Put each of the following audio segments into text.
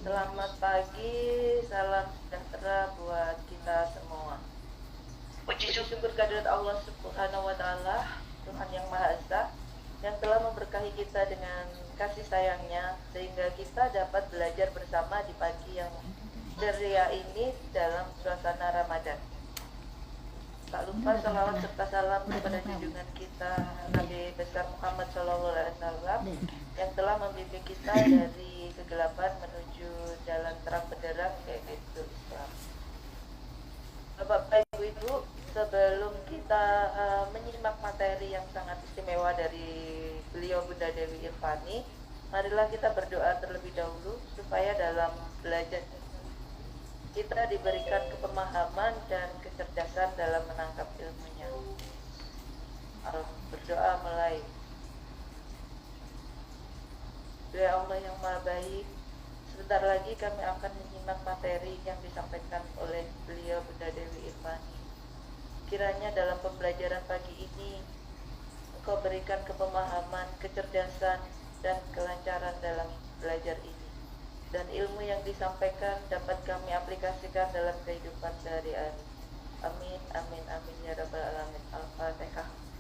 Selamat pagi, salam sejahtera buat kita semua. Puji syukur kehadirat Allah Subhanahu wa Ta'ala, Tuhan yang Maha Esa, yang telah memberkahi kita dengan kasih sayangnya, sehingga kita dapat belajar bersama di pagi yang ceria ini dalam suasana Ramadan. Tak lupa salawat serta salam kepada junjungan kita Nabi besar Muhammad SAW yang telah membimbing kita dari kegelapan menuju jalan terang benderang, yaitu Islam. Bapak Ibu, sebelum kita menyimak materi yang sangat istimewa dari beliau Bunda Dewi Irfani, marilah kita berdoa terlebih dahulu supaya dalam belajar kita diberikan kepemahaman dan kecerdasan dalam menangkap ilmunya. Berdoa mulai. Ya Allah yang Maha Baik, sebentar lagi kami akan menyimak materi yang disampaikan oleh beliau Bunda Dewi Irfani. Kiranya dalam pembelajaran pagi ini Engkau berikan kepemahaman, kecerdasan, dan kelancaran dalam belajar ini, dan ilmu yang disampaikan dapat kami aplikasikan dalam kehidupan sehari-hari. Amin, amin, amin ya rabbal alamin. Al-Fatihah.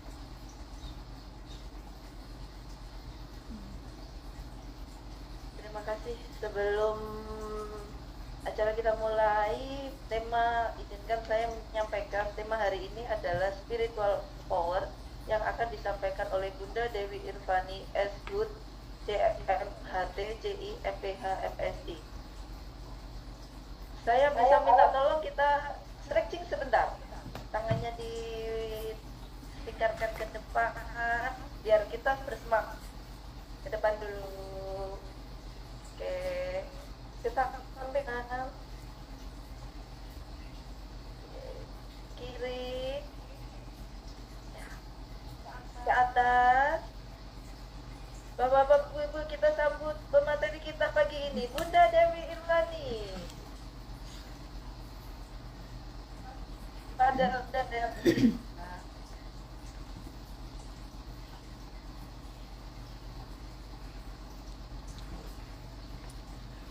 Terima kasih. Sebelum acara kita mulai, izinkan saya menyampaikan tema hari ini adalah spiritual power yang akan disampaikan oleh Bunda Dewi Irfani S. Good, CMHT, CI, MPH, MSI. Saya bisa minta tolong kita stretching sebentar. Tangannya ditikarkan ke depan biar kita bersemangat. Ke depan dulu. Oke. Kita sampai kanan. Kiri. Ke atas. Bapak-bapak, ibu, kita sambut pemateri kita pagi ini, Bunda Dewi Irfani. Pada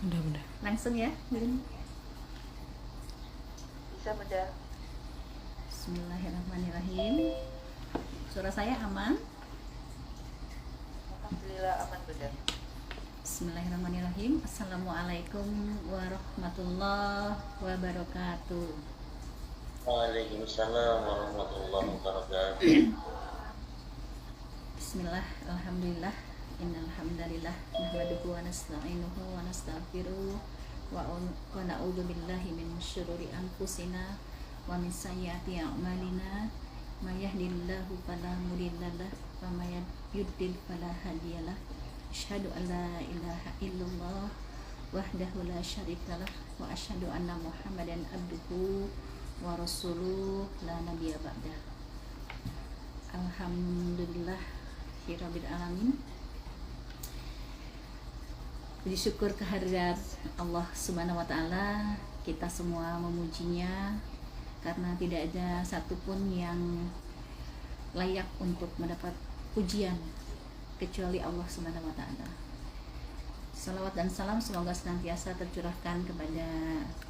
Mudah-mudah. Langsung ya, Bun. Bisa Bunda. Bismillahirrahmanirrahim. Suara saya aman? Alhamdulillah aman Bunda. Bismillahirrahmanirrahim. Assalamualaikum warahmatullahi wabarakatuh. Waalaikumsalam warahmatullahi wabarakatuh. Bismillah, alhamdulillah, innal hamdalillah nahmaduhu wa nasta'inuhu wa nastaghfiruh wa na'udzu billahi min syururi anfusina wa min sayyiati a'malina. May yahdihillahu fala mudhillalah wa may yudlil fala hadiyalah. Asyhadu an la ilaha illallah wahdahu la syarikalah wa asyhadu anna Muhammadan abduhu wa rasuluh la nabiyya ba'dah. Alhamdulillah rabbil alamin. Puji syukur kehadirat Allah Subhanahu wa Ta'ala, kita semua memujinya karena tidak ada satupun yang layak untuk mendapat pujian kecuali Allah Subhanahu wa Ta'ala. Salawat dan salam semoga senantiasa tercurahkan kepada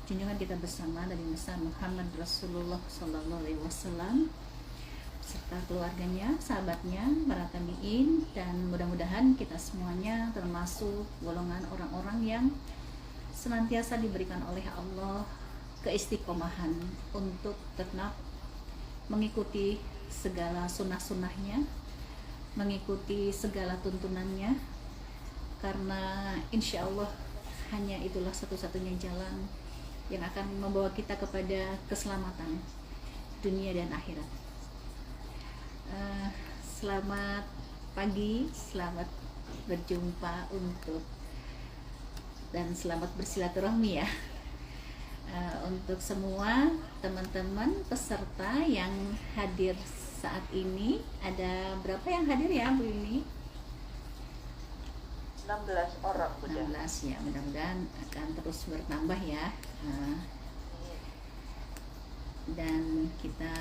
junjungan kita bersama Nabi besar Muhammad Rasulullah Sallallahu Alaihi Wasallam serta keluarganya, sahabatnya, para tabi'in, dan mudah-mudahan kita semuanya termasuk golongan orang-orang yang senantiasa diberikan oleh Allah keistiqomahan untuk tetap mengikuti segala sunnah-sunnahnya, mengikuti segala tuntunannya, karena insya Allah hanya itulah satu-satunya jalan yang akan membawa kita kepada keselamatan dunia dan akhirat. Selamat pagi, selamat berjumpa dan selamat bersilaturahmi ya. Untuk semua teman-teman peserta yang hadir saat ini, ada berapa yang hadir ya Bu ini? 16 orang Bunda. 16 ya, mudah-mudahan akan terus bertambah ya. Dan kita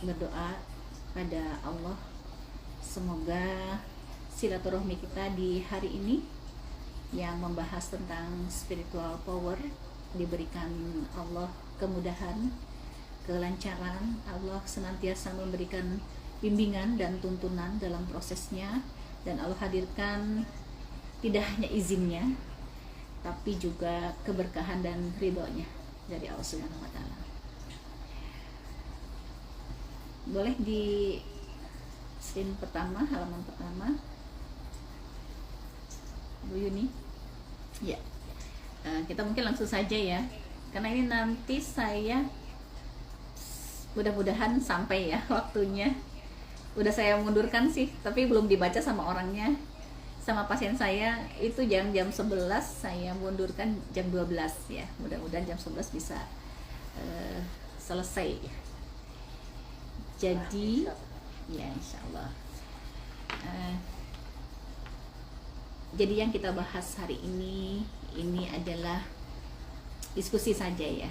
berdoa pada Allah semoga silaturahmi kita di hari ini yang membahas tentang spiritual power, diberikan Allah kemudahan, kelancaran. Allah senantiasa memberikan bimbingan dan tuntunan dalam prosesnya, dan Allah hadirkan tidak hanya izinnya tapi juga keberkahan dan ridhonya dari Allah Subhanahu wa Ta'ala. Boleh di screen pertama, halaman pertama, Bu Yuni. Ya, kita mungkin langsung saja ya, karena ini nanti saya mudah-mudahan sampai ya waktunya. Udah saya mundurkan sih, tapi belum dibaca sama orangnya, sama pasien saya itu jam 11, saya mundurkan jam 12 ya. Mudah-mudahan jam 11 bisa selesai. Jadi ya insya Allah. Jadi yang kita bahas hari ini adalah diskusi saja ya.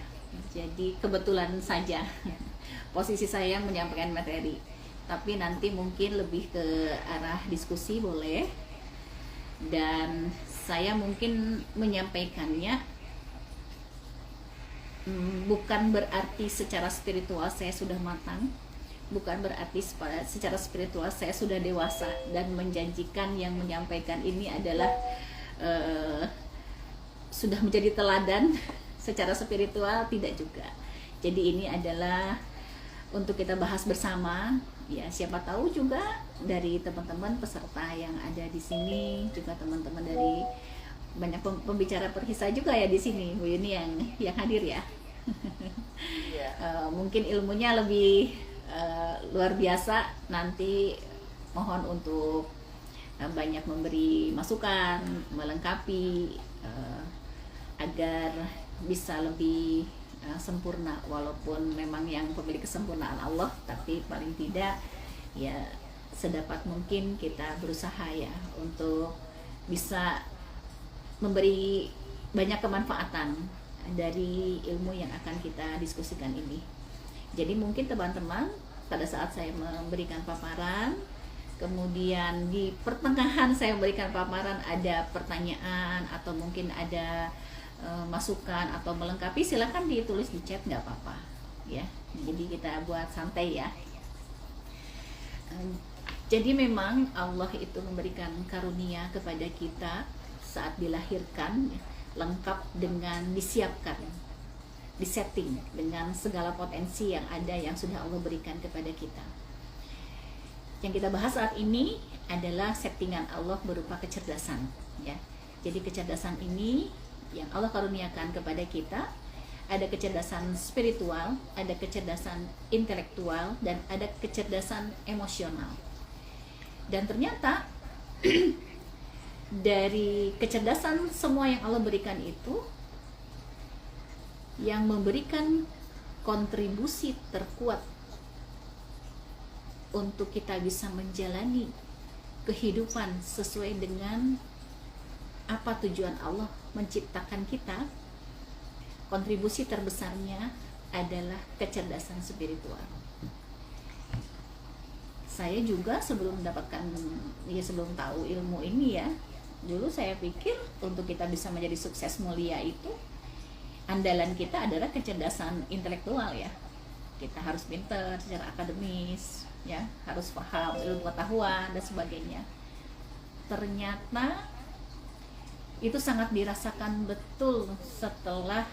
Jadi kebetulan saja posisi saya menyampaikan materi, tapi nanti mungkin lebih ke arah diskusi boleh. Dan saya mungkin menyampaikannya bukan berarti secara spiritual saya sudah matang, bukan berarti secara spiritual saya sudah dewasa dan menjanjikan yang menyampaikan ini adalah sudah menjadi teladan secara spiritual, tidak juga. Jadi ini adalah untuk kita bahas bersama ya, siapa tahu juga dari teman-teman peserta yang ada di sini, juga teman-teman dari banyak pembicara perhisa juga ya di sini, Bu Yuni yang hadir ya. Mungkin ilmunya lebih luar biasa, nanti mohon untuk banyak memberi masukan, melengkapi agar bisa lebih sempurna, walaupun memang yang pemilik kesempurnaan Allah, tapi paling tidak ya sedapat mungkin kita berusaha ya untuk bisa memberi banyak kemanfaatan dari ilmu yang akan kita diskusikan ini. Jadi mungkin teman-teman pada saat saya memberikan paparan, kemudian di pertengahan saya memberikan paparan ada pertanyaan atau mungkin ada masukan atau melengkapi, silakan ditulis di chat, nggak apa-apa ya. Jadi kita buat santai ya. Jadi memang Allah itu memberikan karunia kepada kita saat dilahirkan, lengkap dengan disiapkan, disetting dengan segala potensi yang ada yang sudah Allah berikan kepada kita. Yang kita bahas saat ini adalah settingan Allah berupa kecerdasan ya. Jadi kecerdasan ini yang Allah karuniakan kepada kita, ada kecerdasan spiritual, ada kecerdasan intelektual, dan ada kecerdasan emosional. Dan ternyata dari kecerdasan semua yang Allah berikan itu, yang memberikan kontribusi terkuat untuk kita bisa menjalani kehidupan sesuai dengan apa tujuan Allah menciptakan kita, kontribusi terbesarnya adalah kecerdasan spiritual. Saya juga sebelum tahu ilmu ini ya, dulu saya pikir untuk kita bisa menjadi sukses mulia itu andalan kita adalah kecerdasan intelektual ya. Kita harus pintar secara akademis ya, harus paham ilmu pengetahuan dan sebagainya. Ternyata itu sangat dirasakan betul setelah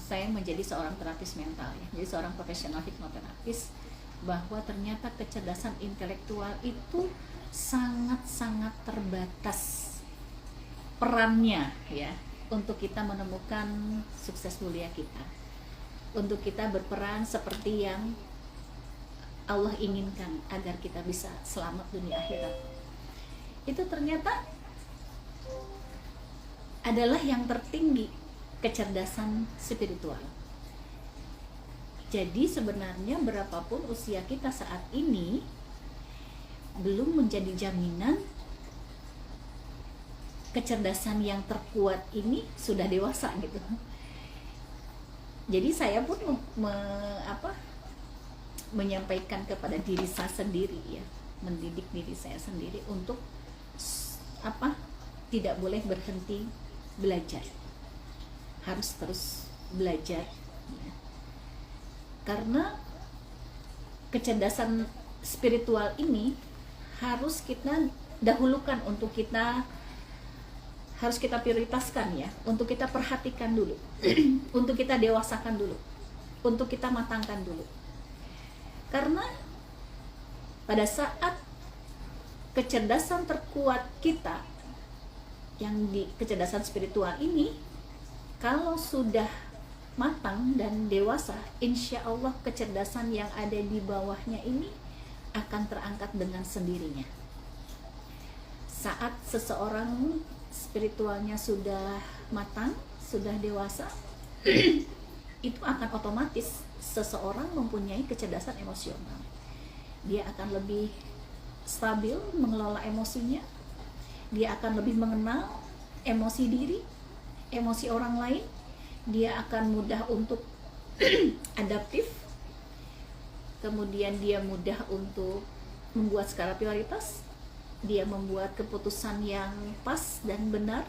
saya menjadi seorang terapis mental ya, jadi seorang profesional hipnoterapis, bahwa ternyata kecerdasan intelektual itu sangat-sangat terbatas perannya ya untuk kita menemukan sukses mulia kita, untuk kita berperan seperti yang Allah inginkan agar kita bisa selamat dunia akhirat. Itu ternyata adalah yang tertinggi, kecerdasan spiritual. Jadi sebenarnya berapapun usia kita saat ini, belum menjadi jaminan kecerdasan yang terkuat ini sudah dewasa gitu. Jadi saya pun menyampaikan kepada diri saya sendiri ya, mendidik diri saya sendiri untuk tidak boleh berhenti belajar, harus terus belajar ya. Karena kecerdasan spiritual ini harus kita dahulukan, harus kita prioritaskan ya, untuk kita perhatikan dulu untuk kita dewasakan dulu, untuk kita matangkan dulu. Karena pada saat kecerdasan terkuat kita yang di kecerdasan spiritual ini kalau sudah matang dan dewasa, insya Allah kecerdasan yang ada di bawahnya ini akan terangkat dengan sendirinya. Saat seseorang spiritualnya sudah matang, sudah dewasa, itu akan otomatis seseorang mempunyai kecerdasan emosional. Dia akan lebih stabil mengelola emosinya, dia akan lebih mengenal emosi diri, emosi orang lain, dia akan mudah untuk adaptif, kemudian dia mudah untuk membuat skala prioritas, dia membuat keputusan yang pas dan benar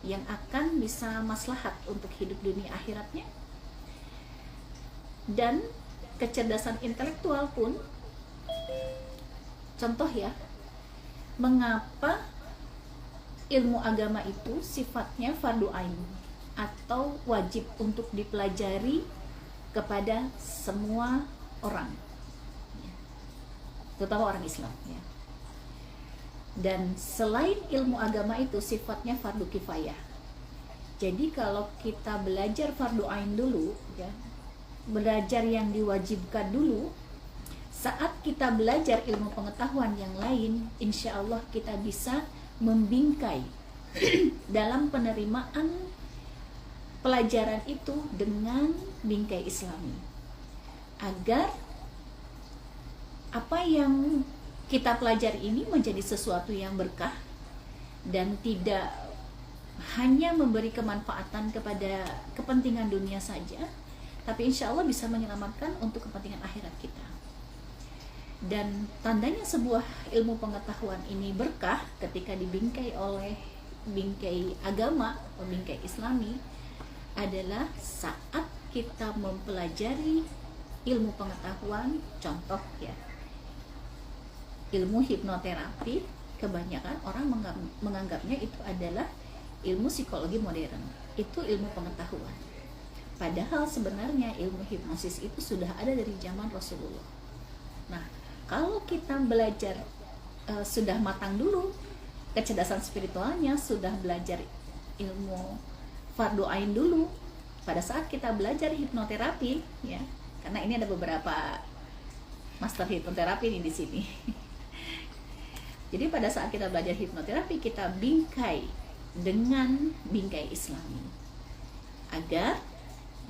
yang akan bisa maslahat untuk hidup dunia akhiratnya. Dan kecerdasan intelektual pun, contoh ya, mengapa ilmu agama itu sifatnya fardu ain atau wajib untuk dipelajari kepada semua orang, terutama orang Islam ya. Dan selain ilmu agama itu sifatnya fardu kifayah. Jadi kalau kita belajar fardu ain dulu ya, belajar yang diwajibkan dulu, saat kita belajar ilmu pengetahuan yang lain, insya Allah kita bisa membingkai dalam penerimaan pelajaran itu dengan bingkai Islami, agar apa yang kita pelajari ini menjadi sesuatu yang berkah dan tidak hanya memberi kemanfaatan kepada kepentingan dunia saja, tapi insya Allah bisa menyelamatkan untuk kepentingan akhirat kita. Dan tandanya sebuah ilmu pengetahuan ini berkah ketika dibingkai oleh bingkai agama atau bingkai Islami adalah saat kita mempelajari ilmu pengetahuan. Contoh ya, ilmu hipnoterapi, kebanyakan orang menganggapnya itu adalah ilmu psikologi modern, itu ilmu pengetahuan. Padahal sebenarnya ilmu hipnosis itu sudah ada dari zaman Rasulullah. Nah, kalau kita belajar sudah matang dulu kecerdasan spiritualnya, sudah belajar ilmu fardu ain dulu, pada saat kita belajar hipnoterapi ya, karena ini ada beberapa master hipnoterapi nih di sini. Jadi pada saat kita belajar hipnoterapi, kita bingkai dengan bingkai Islami, agar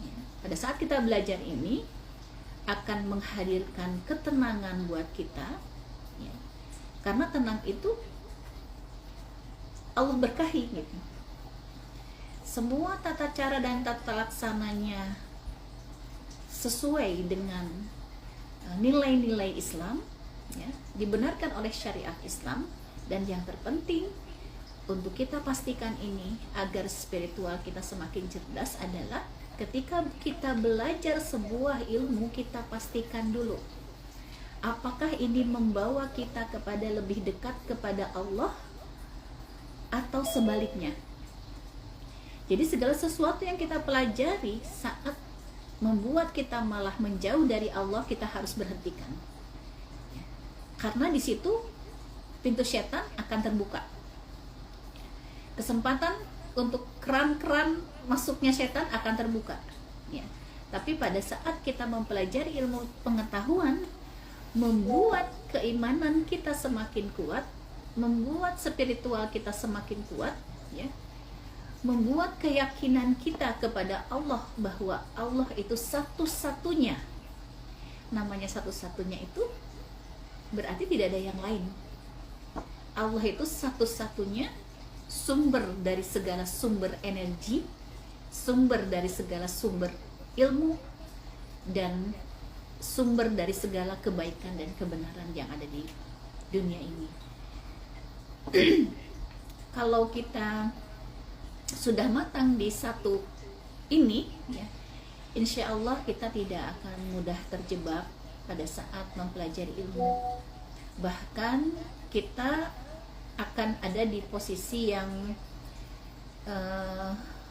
ya, pada saat kita belajar ini akan menghadirkan ketenangan buat kita ya. Karena tenang itu Allah berkahi gitu. Semua tata cara dan tata laksananya sesuai dengan nilai-nilai Islam ya, dibenarkan oleh syariat Islam. Dan yang terpenting untuk kita pastikan ini agar spiritual kita semakin cerdas adalah ketika kita belajar sebuah ilmu, kita pastikan dulu apakah ini membawa kita kepada lebih dekat kepada Allah atau sebaliknya. Jadi segala sesuatu yang kita pelajari saat membuat kita malah menjauh dari Allah, kita harus berhentikan. Karena di situ pintu setan akan terbuka. Kesempatan untuk keran-keran masuknya setan akan terbuka ya. Tapi pada saat kita mempelajari ilmu pengetahuan, membuat keimanan kita semakin kuat, membuat spiritual kita semakin kuat ya, membuat keyakinan kita kepada Allah bahwa Allah itu satu-satunya. Namanya satu-satunya itu berarti tidak ada yang lain. Allah itu satu-satunya sumber dari segala sumber energi, sumber dari segala sumber ilmu, dan sumber dari segala kebaikan dan kebenaran yang ada di dunia ini. kalau kita sudah matang di satu ini, ya, insya Allah kita tidak akan mudah terjebak pada saat mempelajari ilmu. Bahkan kita akan ada di posisi yang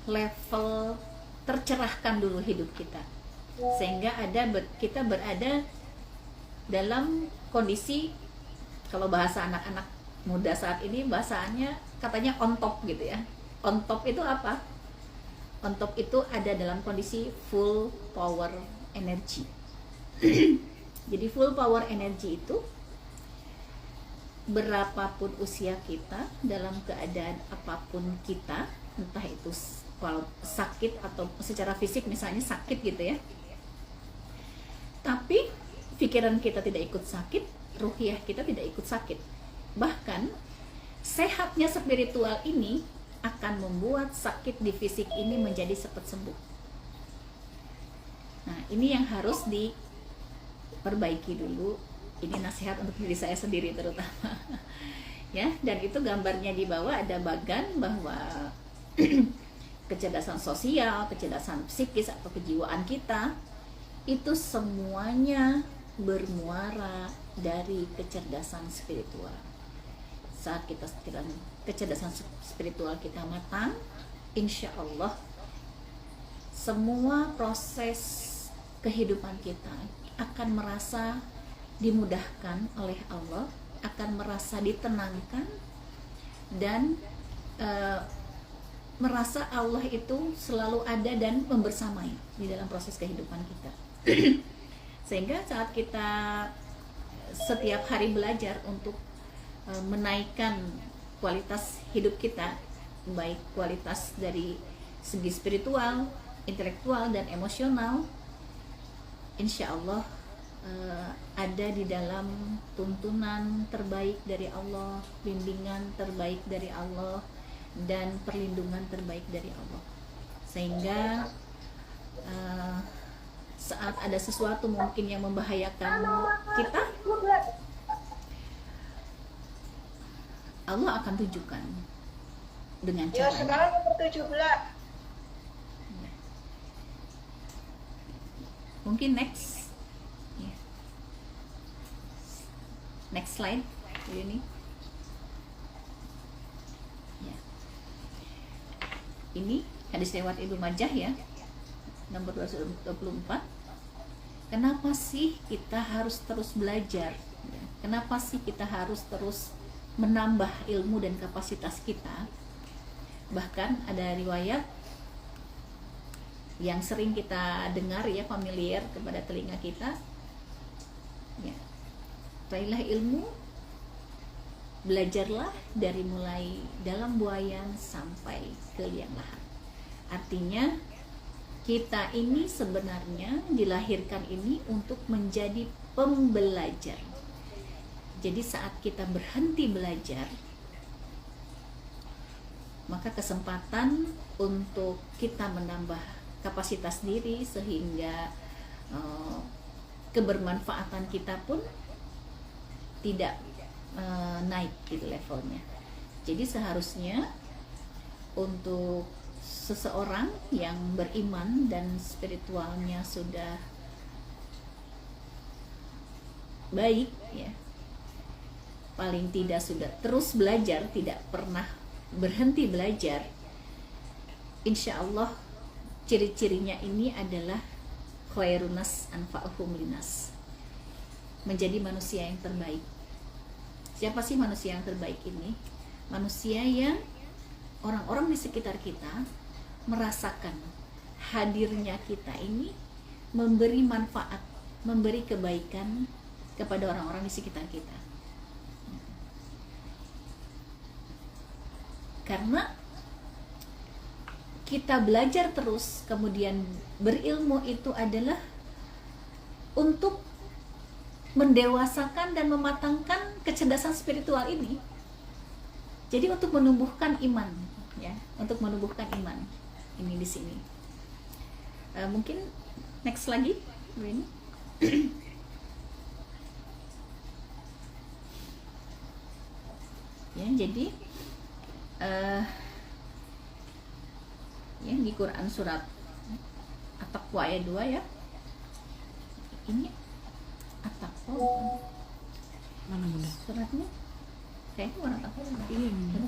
level tercerahkan dulu hidup kita, sehingga kita berada dalam kondisi, kalau bahasa anak-anak muda saat ini bahasanya katanya on top gitu ya. On top itu apa? On top itu ada dalam kondisi full power energy. Jadi full power energy itu berapapun usia kita, dalam keadaan apapun kita, entah itu sakit atau secara fisik misalnya sakit gitu ya, tapi pikiran kita tidak ikut sakit, ruhiyah kita tidak ikut sakit. Bahkan sehatnya spiritual ini akan membuat sakit di fisik ini menjadi cepat sembuh. Nah, ini yang harus diperbaiki dulu. Ini nasihat untuk diri saya sendiri terutama. Ya, dan itu gambarnya di bawah ada bagan bahwa kecerdasan sosial, kecerdasan psikis atau kejiwaan kita itu semuanya bermuara dari kecerdasan spiritual. Saat kita kecerdasan spiritual kita matang, insya Allah semua proses kehidupan kita akan merasa dimudahkan oleh Allah, akan merasa ditenangkan, dan merasa Allah itu selalu ada dan membersamai di dalam proses kehidupan kita. Sehingga saat kita setiap hari belajar untuk menaikkan kualitas hidup kita, baik kualitas dari segi spiritual, intelektual, dan emosional, insya Allah ada di dalam tuntunan terbaik dari Allah, bimbingan terbaik dari Allah, dan perlindungan terbaik dari Allah. Sehingga saat ada sesuatu mungkin yang membahayakan kita, Allah akan tunjukkan dengan Ya, cara. sekarang nomor 17. Mungkin next, ya. Next slide ini. Ya. Ini hadis lewat Ibnu Majah ya, nomor 224. Kenapa sih kita harus terus belajar? Kenapa sih kita harus terus menambah ilmu dan kapasitas kita? Bahkan ada riwayat yang sering kita dengar ya, familiar kepada telinga kita ya, raihlah ilmu, belajarlah dari mulai dalam buayan sampai ke liang lahat. Artinya kita ini sebenarnya dilahirkan ini untuk menjadi pembelajar. Jadi saat kita berhenti belajar, maka kesempatan untuk kita menambah kapasitas diri sehingga kebermanfaatan kita pun tidak naik gitu levelnya. Jadi seharusnya untuk seseorang yang beriman dan spiritualnya sudah baik ya, paling tidak sudah terus belajar, tidak pernah berhenti belajar, insya Allah ciri-cirinya ini adalah khairunas anfa'uhum linas, menjadi manusia yang terbaik. Siapa sih manusia yang terbaik ini? Manusia yang orang-orang di sekitar kita merasakan hadirnya kita ini memberi manfaat, memberi kebaikan kepada orang-orang di sekitar kita. Karena kita belajar terus, kemudian berilmu itu adalah untuk mendewasakan dan mematangkan kecerdasan spiritual ini. Jadi untuk menumbuhkan iman, ya, untuk menumbuhkan iman ini di sini. Mungkin next lagi, ini. Ya, jadi eh ya di Quran surat At-Taqwa ayat 2 ya. Ini At-Taqwa bukan? Mana bunda? Suratnya kayaknya bukan At-Taqwa. Iya bunda.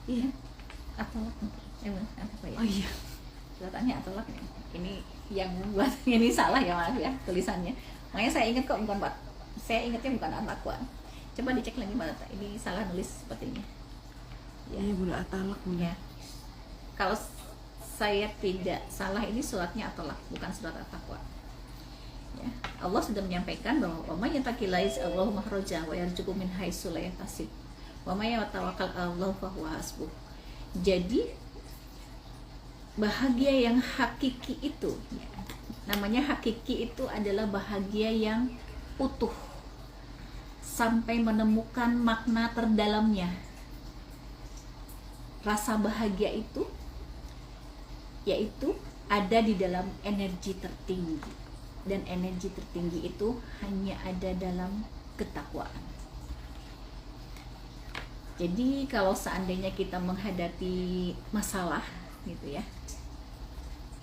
Iya. At-Talaq. Apa ya? Oh iya. Suratnya At-Talaq ya. Ini yang membuat ini salah ya, maaf ya tulisannya. Makanya saya ingat kok bukan Pak. Saya ingatnya bukan At-Taqwa. Coba dicek lagi Mbak Tata. Ini salah nulis sepertinya. Iya bunda, At-Talaq bunda. Ya. Kalau saya tidak salah ini suratnya At-Talaq, bukan surat At-Taqwa. Ya. Allah sudah menyampaikan bahwa wa may yattaqillais Allahu makhraja wa yarzuqhu min haitsu la yahtasib. Wa may yatawakkal 'alallahi fa huwa hasbuh. Jadi bahagia yang hakiki itu ya, namanya hakiki itu adalah bahagia yang utuh sampai menemukan makna terdalamnya. Rasa bahagia itu yaitu ada di dalam energi tertinggi, dan energi tertinggi itu hanya ada dalam ketakwaan. Jadi kalau seandainya kita menghadapi masalah gitu ya,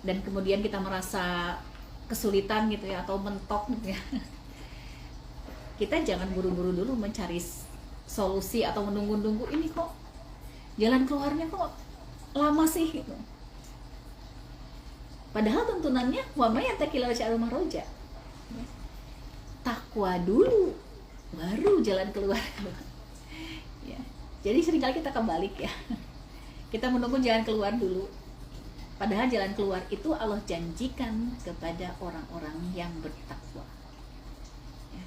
dan kemudian kita merasa kesulitan gitu ya, atau mentok gitu ya, kita jangan buru-buru dulu mencari solusi atau menunggu-nunggu ini kok jalan keluarnya kok lama sih gitu. Padahal tuntunannya wa may yattaqillahu yaj'al lahu makhraja. Takwa dulu baru jalan keluar. Ya. Jadi seringkali kita kebalik ya. Kita menunggu jalan keluar dulu. Padahal jalan keluar itu Allah janjikan kepada orang-orang yang bertakwa. Ya.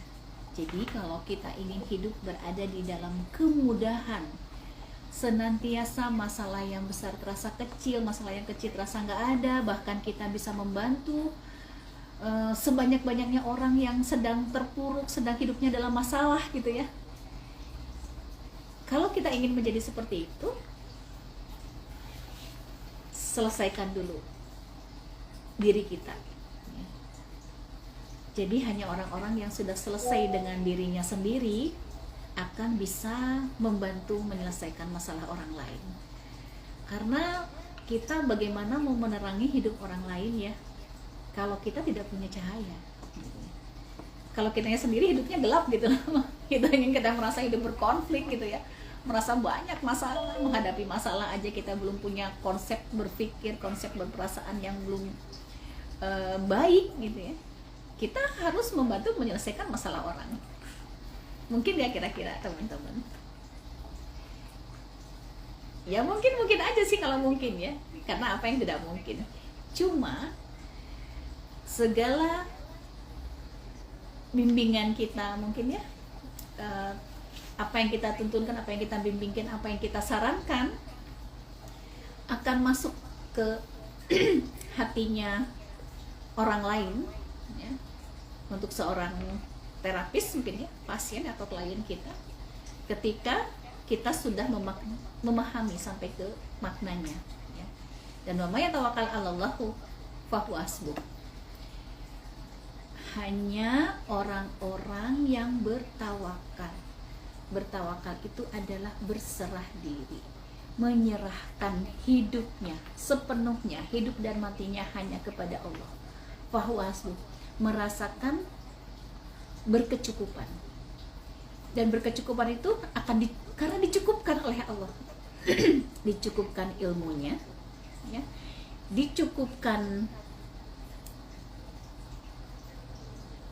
Jadi kalau kita ingin hidup berada di dalam kemudahan, senantiasa masalah yang besar terasa kecil, masalah yang kecil terasa nggak ada, bahkan kita bisa membantu sebanyak-banyaknya orang yang sedang terpuruk, sedang hidupnya dalam masalah gitu ya. Kalau kita ingin menjadi seperti itu, selesaikan dulu diri kita. Jadi hanya orang-orang yang sudah selesai dengan dirinya sendiri akan bisa membantu menyelesaikan masalah orang lain. Karena kita bagaimana mau menerangi hidup orang lain ya, kalau kita tidak punya cahaya. Kalau kitanya sendiri hidupnya gelap gitu, kita ingin kita merasa hidup berkonflik gitu ya, merasa banyak masalah, menghadapi masalah aja kita belum punya konsep berpikir, konsep berperasaan yang belum baik gitu ya. Kita harus membantu menyelesaikan masalah orang. Mungkin ya kira-kira teman-teman. Ya mungkin aja sih kalau mungkin ya. Karena apa yang tidak mungkin. Cuma segala bimbingan kita mungkin ya, apa yang kita tuntunkan, apa yang kita bimbingkan, apa yang kita sarankan akan masuk ke hatinya orang lain ya. Untuk seorang terapis mungkin ya, pasien atau klien kita, ketika kita sudah memahami sampai ke maknanya ya. Dan wa may yatawakkal 'alallahu fa huwa hasbuh. Hanya orang-orang yang bertawakal. Bertawakal itu adalah berserah diri, menyerahkan hidupnya sepenuhnya, hidup dan matinya hanya kepada Allah. Fa huwa hasbuh, merasakan berkecukupan, dan berkecukupan itu akan karena dicukupkan oleh Allah. Dicukupkan ilmunya ya, dicukupkan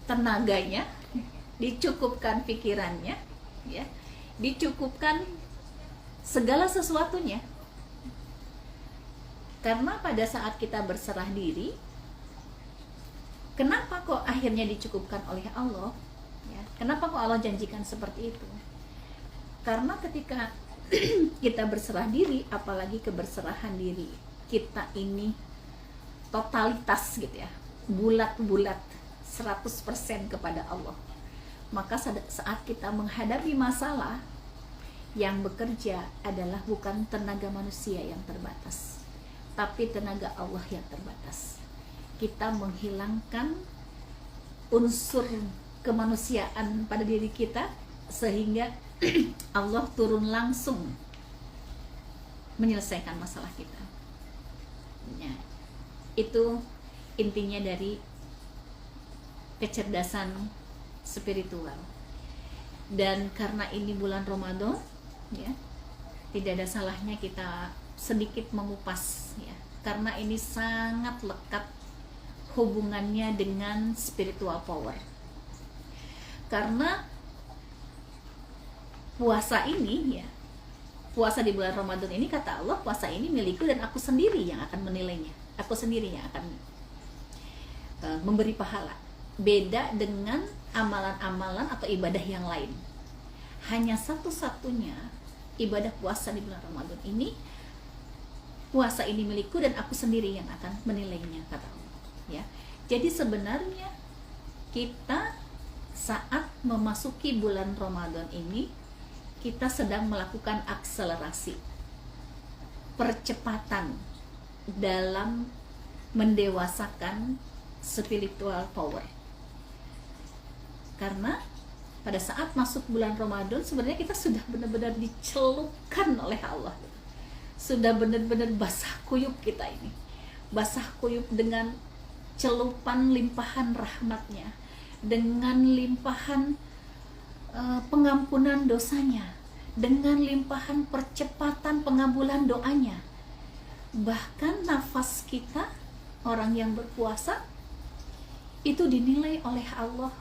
tenaganya, dicukupkan pikirannya ya, dicukupkan segala sesuatunya. Karena pada saat kita berserah diri, kenapa kok akhirnya dicukupkan oleh Allah? Ya, kenapa kok Allah janjikan seperti itu? Karena ketika kita berserah diri, apalagi keberserahan diri kita ini totalitas gitu ya, bulat-bulat 100% kepada Allah, maka saat kita menghadapi masalah, yang bekerja adalah bukan tenaga manusia yang terbatas, tapi tenaga Allah yang terbatas. Kita menghilangkan unsur kemanusiaan pada diri kita sehingga Allah turun langsung menyelesaikan masalah kita. Ya, itu intinya dari kecerdasan spiritual. Dan karena ini bulan Ramadan, ya, tidak ada salahnya kita sedikit mengupas, ya, karena ini sangat lekat hubungannya dengan spiritual power. Karena puasa ini, ya, puasa di bulan Ramadan ini, kata Allah, puasa ini milikku dan aku sendiri yang akan menilainya, aku sendiri yang akan memberi pahala. Beda dengan amalan-amalan atau ibadah yang lain. Hanya satu-satunya ibadah puasa di bulan Ramadan ini, puasa ini milikku dan aku sendiri yang akan menilainya, kata Allah, ya. Jadi sebenarnya kita saat memasuki bulan Ramadan ini, kita sedang melakukan akselerasi, percepatan dalam mendewasakan spiritual power. Karena pada saat masuk bulan Ramadan sebenarnya kita sudah benar-benar dicelupkan oleh Allah. Sudah benar-benar basah kuyup kita ini. Basah kuyup dengan celupan limpahan rahmatnya, dengan limpahan pengampunan dosanya, dengan limpahan percepatan pengabulan doanya. Bahkan nafas kita, orang yang berpuasa, itu dinilai oleh Allah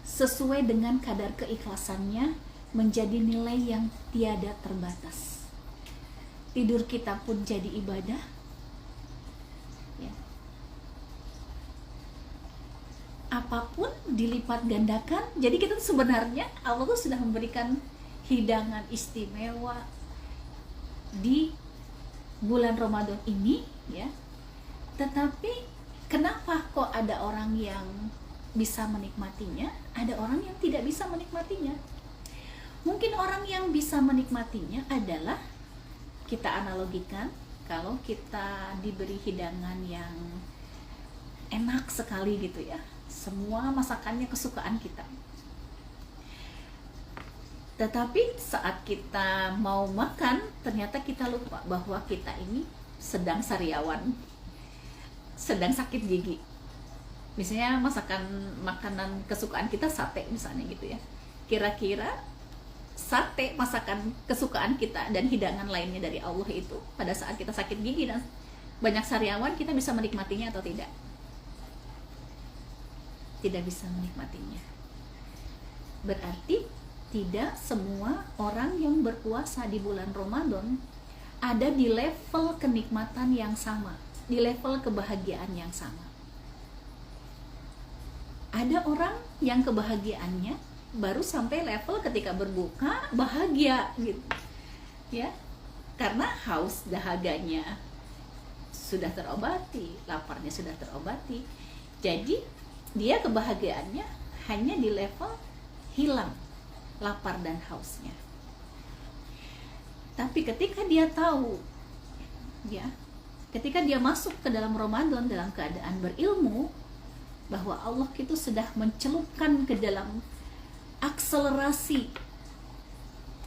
sesuai dengan kadar keikhlasannya, menjadi nilai yang tiada terbatas. Tidur kita pun jadi ibadah, ya. Apapun dilipat gandakan. Jadi kita tuh sebenarnya Allah tuh sudah memberikan hidangan istimewa di bulan Ramadan ini, ya. Tetapi kenapa kok ada orang yang bisa menikmatinya, ada orang yang tidak bisa menikmatinya? Mungkin orang yang bisa menikmatinya adalah, kita analogikan, kalau kita diberi hidangan yang enak sekali gitu ya, semua masakannya kesukaan kita. Tetapi saat kita mau makan, ternyata kita lupa bahwa kita ini sedang sariawan, sedang sakit gigi. Misalnya makanan kesukaan kita sate misalnya gitu ya. Kira-kira sate masakan kesukaan kita dan hidangan lainnya dari Allah itu, pada saat kita sakit gigi dan banyak sariawan, kita bisa menikmatinya atau tidak? Tidak bisa menikmatinya. Berarti tidak semua orang yang berpuasa di bulan Ramadan ada di level kenikmatan yang sama, di level kebahagiaan yang sama. Ada orang yang kebahagiaannya baru sampai level ketika berbuka bahagia gitu, ya, karena haus dahaganya sudah terobati, laparnya sudah terobati. Jadi dia kebahagiaannya hanya di level hilang lapar dan hausnya. Tapi ketika dia tahu, ya, ketika dia masuk ke dalam Ramadan dalam keadaan berilmu bahwa Allah itu sudah mencelupkan ke dalam akselerasi,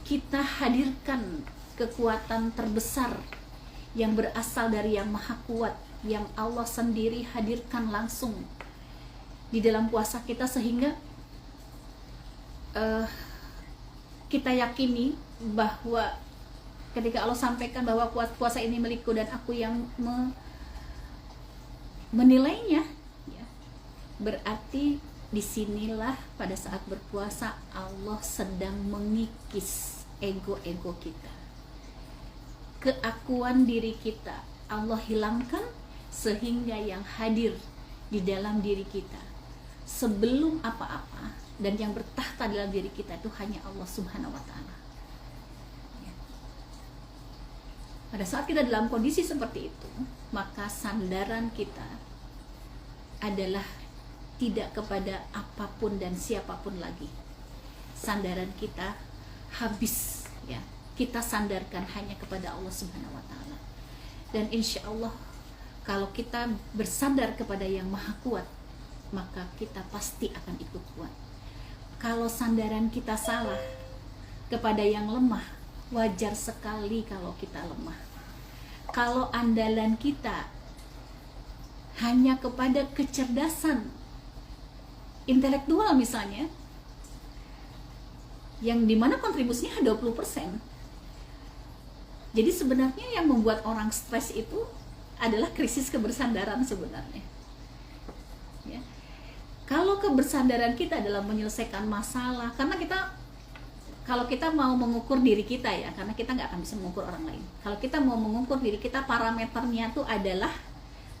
kita hadirkan kekuatan terbesar yang berasal dari Yang Maha Kuat, yang Allah sendiri hadirkan langsung di dalam puasa kita, sehingga kita yakini bahwa ketika Allah sampaikan bahwa puasa ini milikku dan aku yang menilainya, ya, berarti disinilah pada saat berpuasa Allah sedang mengikis ego-ego kita, keakuan diri kita Allah hilangkan, sehingga yang hadir di dalam diri kita sebelum apa-apa dan yang bertahta dalam diri kita itu hanya Allah Subhanahu wa Ta'ala. Pada saat kita dalam kondisi seperti itu, maka sandaran kita adalah tidak kepada apapun dan siapapun lagi. Sandaran kita habis, ya. Kita sandarkan hanya kepada Allah Subhanahu wa Ta'ala. Dan insya Allah kalau kita bersandar kepada Yang Maha Kuat, maka kita pasti akan ikut kuat. Kalau sandaran kita salah kepada yang lemah, wajar sekali kalau kita lemah. Kalau andalan kita hanya kepada kecerdasan intelektual misalnya, yang dimana kontribusinya 20%. Jadi sebenarnya yang membuat orang stres itu adalah krisis kebersandaran sebenarnya. Ya. Kalau kebersandaran kita dalam menyelesaikan masalah, karena kalau kita mau mengukur diri kita ya, karena kita nggak akan bisa mengukur orang lain. Kalau kita mau mengukur diri kita, parameternya itu adalah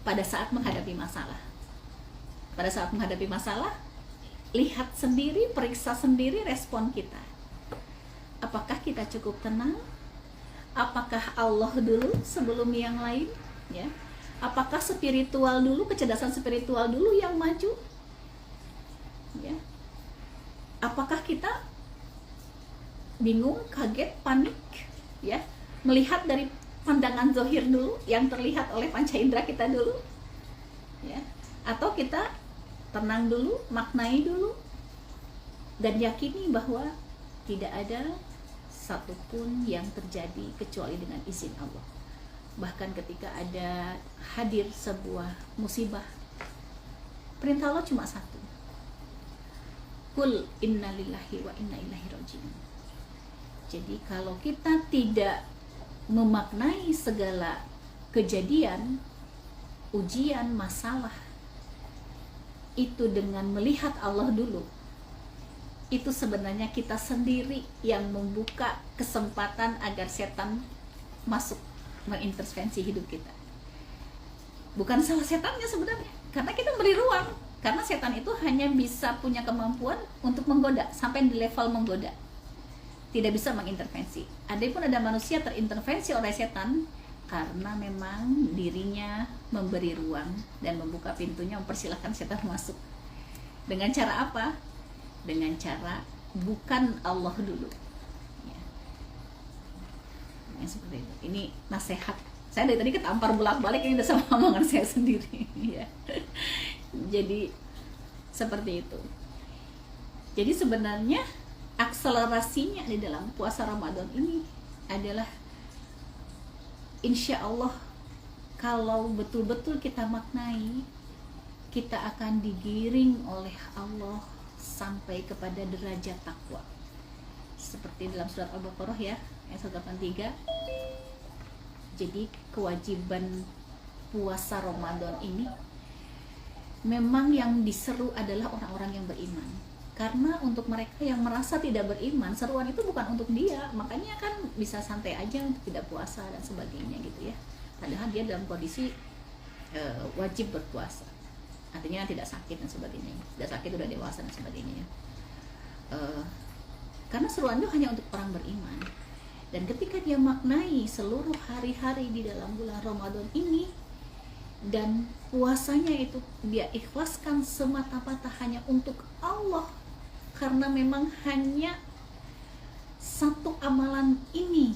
pada saat menghadapi masalah. Pada saat menghadapi masalah, lihat sendiri, periksa sendiri respon kita. Apakah kita cukup tenang? Apakah Allah dulu sebelum yang lain? Ya. Apakah spiritual dulu, kecerdasan spiritual dulu yang maju? Ya. Apakah kita bingung, kaget, panik? Ya. Melihat dari pandangan zahir dulu, yang terlihat oleh panca indera kita dulu? Ya. Atau kita tenang dulu, maknai dulu, dan yakini bahwa tidak ada satupun yang terjadi kecuali dengan izin Allah. Bahkan ketika ada hadir sebuah musibah, perintah Allah cuma satu, Qul inna lillahi wa inna ilaihi raji'un. Jadi kalau kita tidak memaknai segala kejadian, ujian, masalah itu dengan melihat Allah dulu, itu sebenarnya kita sendiri yang membuka kesempatan agar setan masuk mengintervensi hidup kita. Bukan salah setannya sebenarnya, karena kita beri ruang. Karena setan itu hanya bisa punya kemampuan untuk menggoda, sampai di level menggoda, tidak bisa mengintervensi. Adapun ada manusia terintervensi oleh setan karena memang dirinya memberi ruang dan membuka pintunya, mempersilahkan setan masuk. Dengan cara apa? Dengan cara bukan Allah dulu ya. Yang seperti itu. Ini nasihat saya dari tadi ketampar bolak-balik, ini udah sama omongan saya sendiri ya. Jadi seperti itu. Jadi sebenarnya akselerasinya di dalam puasa Ramadan ini adalah insya Allah kalau betul-betul kita maknai, kita akan digiring oleh Allah sampai kepada derajat takwa. Seperti dalam surat Al-Baqarah ya, ayat 183. Jadi kewajiban puasa Ramadan ini memang yang diseru adalah orang-orang yang beriman. Karena untuk mereka yang merasa tidak beriman, seruan itu bukan untuk dia. Makanya kan bisa santai aja untuk tidak puasa dan sebagainya gitu ya. Padahal dia dalam kondisi wajib berpuasa. Artinya tidak sakit dan sebagainya. Tidak sakit, udah dewasa dan sebagainya. Karena seruan itu hanya untuk orang beriman. Dan ketika dia maknai seluruh hari-hari di dalam bulan Ramadan ini, dan puasanya itu dia ikhlaskan semata-mata hanya untuk Allah, karena memang hanya satu amalan ini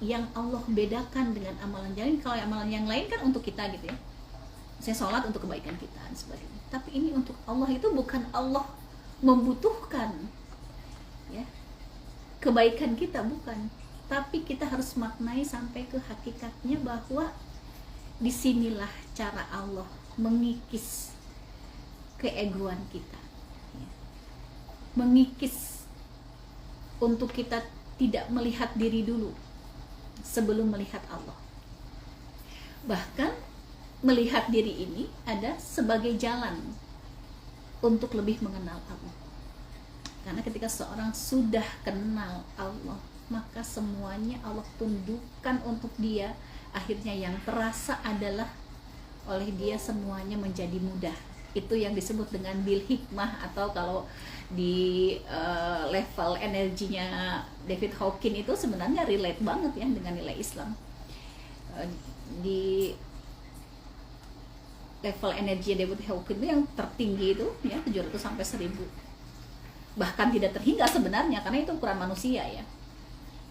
yang Allah bedakan dengan amalan lain. Kalau amalan yang lain kan untuk kita gitu ya, saya sholat untuk kebaikan kita dan sebagainya. Tapi ini untuk Allah, itu bukan Allah membutuhkan ya kebaikan kita, bukan. Tapi kita harus maknai sampai ke hakikatnya bahwa disinilah cara Allah mengikis keegoan kita ya. Mengikis untuk kita tidak melihat diri dulu sebelum melihat Allah. Bahkan melihat diri ini ada sebagai jalan untuk lebih mengenal Allah. Karena ketika seorang sudah kenal Allah, maka semuanya Allah tundukkan untuk dia. Akhirnya yang terasa adalah oleh dia semuanya menjadi mudah. Itu yang disebut dengan bil hikmah, atau kalau di level energinya David Hawkins itu sebenarnya relate banget ya dengan nilai Islam. Di level energi David Hawkins itu yang tertinggi itu ya 700 sampai 1000. Bahkan tidak terhingga sebenarnya, karena itu ukuran manusia ya.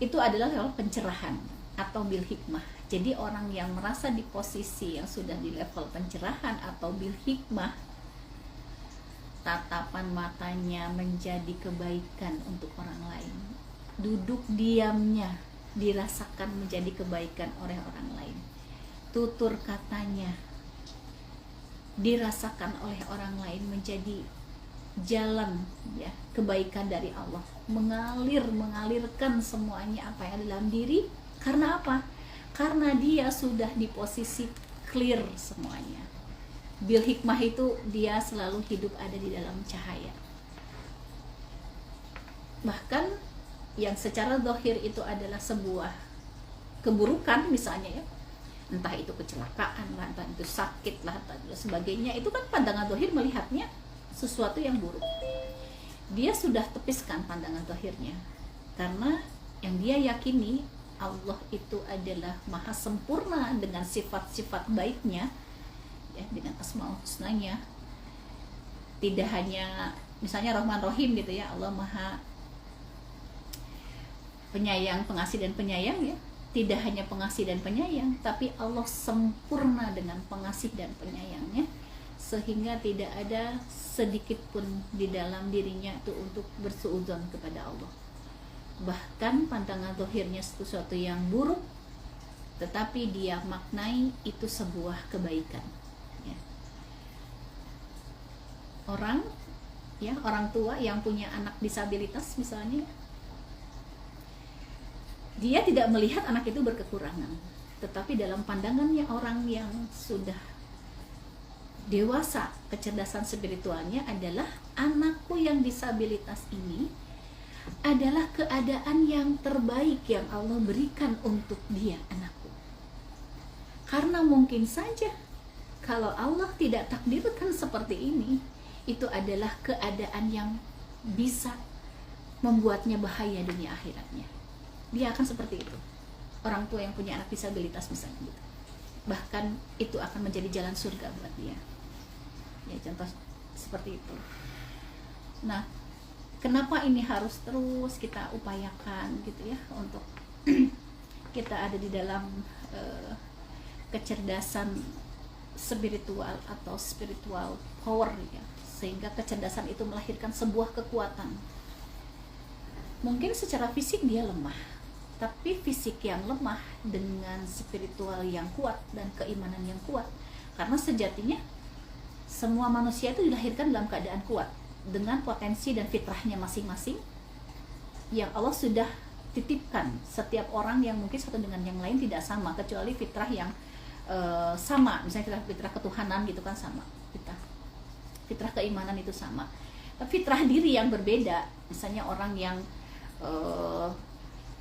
Itu adalah level pencerahan atau bil hikmah. Jadi orang yang merasa di posisi yang sudah di level pencerahan atau bil hikmah, tatapan matanya menjadi kebaikan untuk orang lain. Duduk diamnya dirasakan menjadi kebaikan oleh orang lain. Tutur katanya dirasakan oleh orang lain menjadi jalan ya kebaikan dari Allah, mengalirkan semuanya apa yang ada dalam diri. Karena apa? Karena dia sudah di posisi clear semuanya. Bil hikmah itu dia selalu hidup ada di dalam cahaya. Bahkan yang secara zahir itu adalah sebuah keburukan misalnya ya, entah itu kecelakaan lah, entah itu sakit lah, entah itu sebagainya, itu kan pandangan zahir melihatnya sesuatu yang buruk. Dia sudah tepiskan pandangan zahirnya, karena yang dia yakini Allah itu adalah maha sempurna dengan sifat-sifat baiknya ya, dengan asmaul husnanya. Tidak hanya misalnya Rahman Rahim gitu ya, Allah maha penyayang, pengasih dan penyayang ya. Tidak hanya pengasih dan penyayang, tapi Allah sempurna dengan pengasih dan penyayangnya, sehingga tidak ada sedikit pun di dalam dirinya itu untuk bersuudzon kepada Allah. Bahkan pandangan zahirnya sesuatu yang buruk, tetapi dia maknai itu sebuah kebaikan ya. Orang tua yang punya anak disabilitas misalnya, dia tidak melihat anak itu berkekurangan, tetapi dalam pandangannya orang yang sudah dewasa, kecerdasan spiritualnya adalah anakku yang disabilitas ini adalah keadaan yang terbaik yang Allah berikan untuk dia, anakku. Karena mungkin saja kalau Allah tidak takdirkan seperti ini, itu adalah keadaan yang bisa membuatnya bahaya dunia akhiratnya. Dia akan seperti itu. Orang tua yang punya anak disabilitas misalnya gitu. Bahkan itu akan menjadi jalan surga buat dia. Ya, contoh seperti itu. Nah, kenapa ini harus terus kita upayakan gitu ya, untuk kita ada di dalam kecerdasan spiritual atau spiritual power ya, sehingga kecerdasan itu melahirkan sebuah kekuatan. Mungkin secara fisik dia lemah, tapi fisik yang lemah dengan spiritual yang kuat dan keimanan yang kuat. Karena sejatinya semua manusia itu dilahirkan dalam keadaan kuat, dengan potensi dan fitrahnya masing-masing yang Allah sudah titipkan. Setiap orang yang mungkin satu dengan yang lain tidak sama, kecuali fitrah yang sama, misalnya fitrah ketuhanan gitu kan sama, fitrah keimanan itu sama. Tapi fitrah diri yang berbeda, misalnya orang yang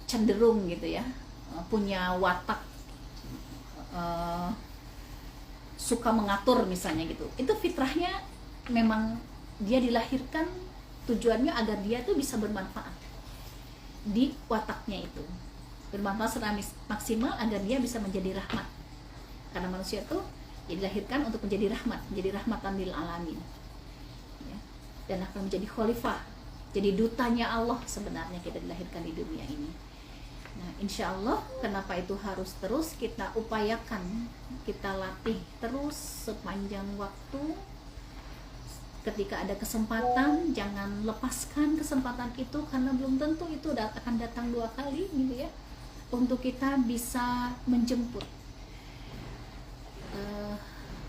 cenderung gitu ya, punya watak suka mengatur misalnya gitu, itu fitrahnya memang dia dilahirkan tujuannya agar dia tuh bisa bermanfaat di wataknya itu, bermanfaat secara maksimal agar dia bisa menjadi rahmat. Karena manusia tuh dilahirkan untuk menjadi rahmat, menjadi rahmatan lil alamin ya, dan akan menjadi khalifah, jadi dutanya Allah sebenarnya kita dilahirkan di dunia ini. Nah, insya Allah kenapa itu harus terus kita upayakan, kita latih terus sepanjang waktu. Ketika ada kesempatan, jangan lepaskan kesempatan itu, karena belum tentu itu akan datang dua kali gitu ya, untuk kita bisa menjemput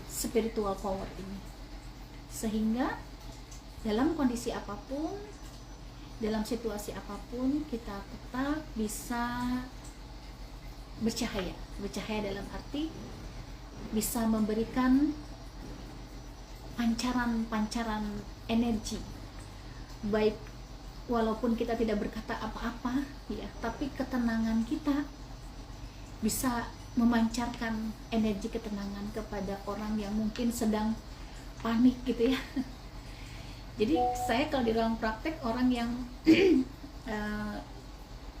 spiritual power ini, sehingga dalam kondisi apapun, dalam situasi apapun, kita tetap bisa bercahaya. Bercahaya dalam arti bisa memberikan pancaran-pancaran energi, baik walaupun kita tidak berkata apa-apa ya, tapi ketenangan kita bisa memancarkan energi ketenangan kepada orang yang mungkin sedang panik gitu ya. Jadi saya kalau di ruang praktek, orang yang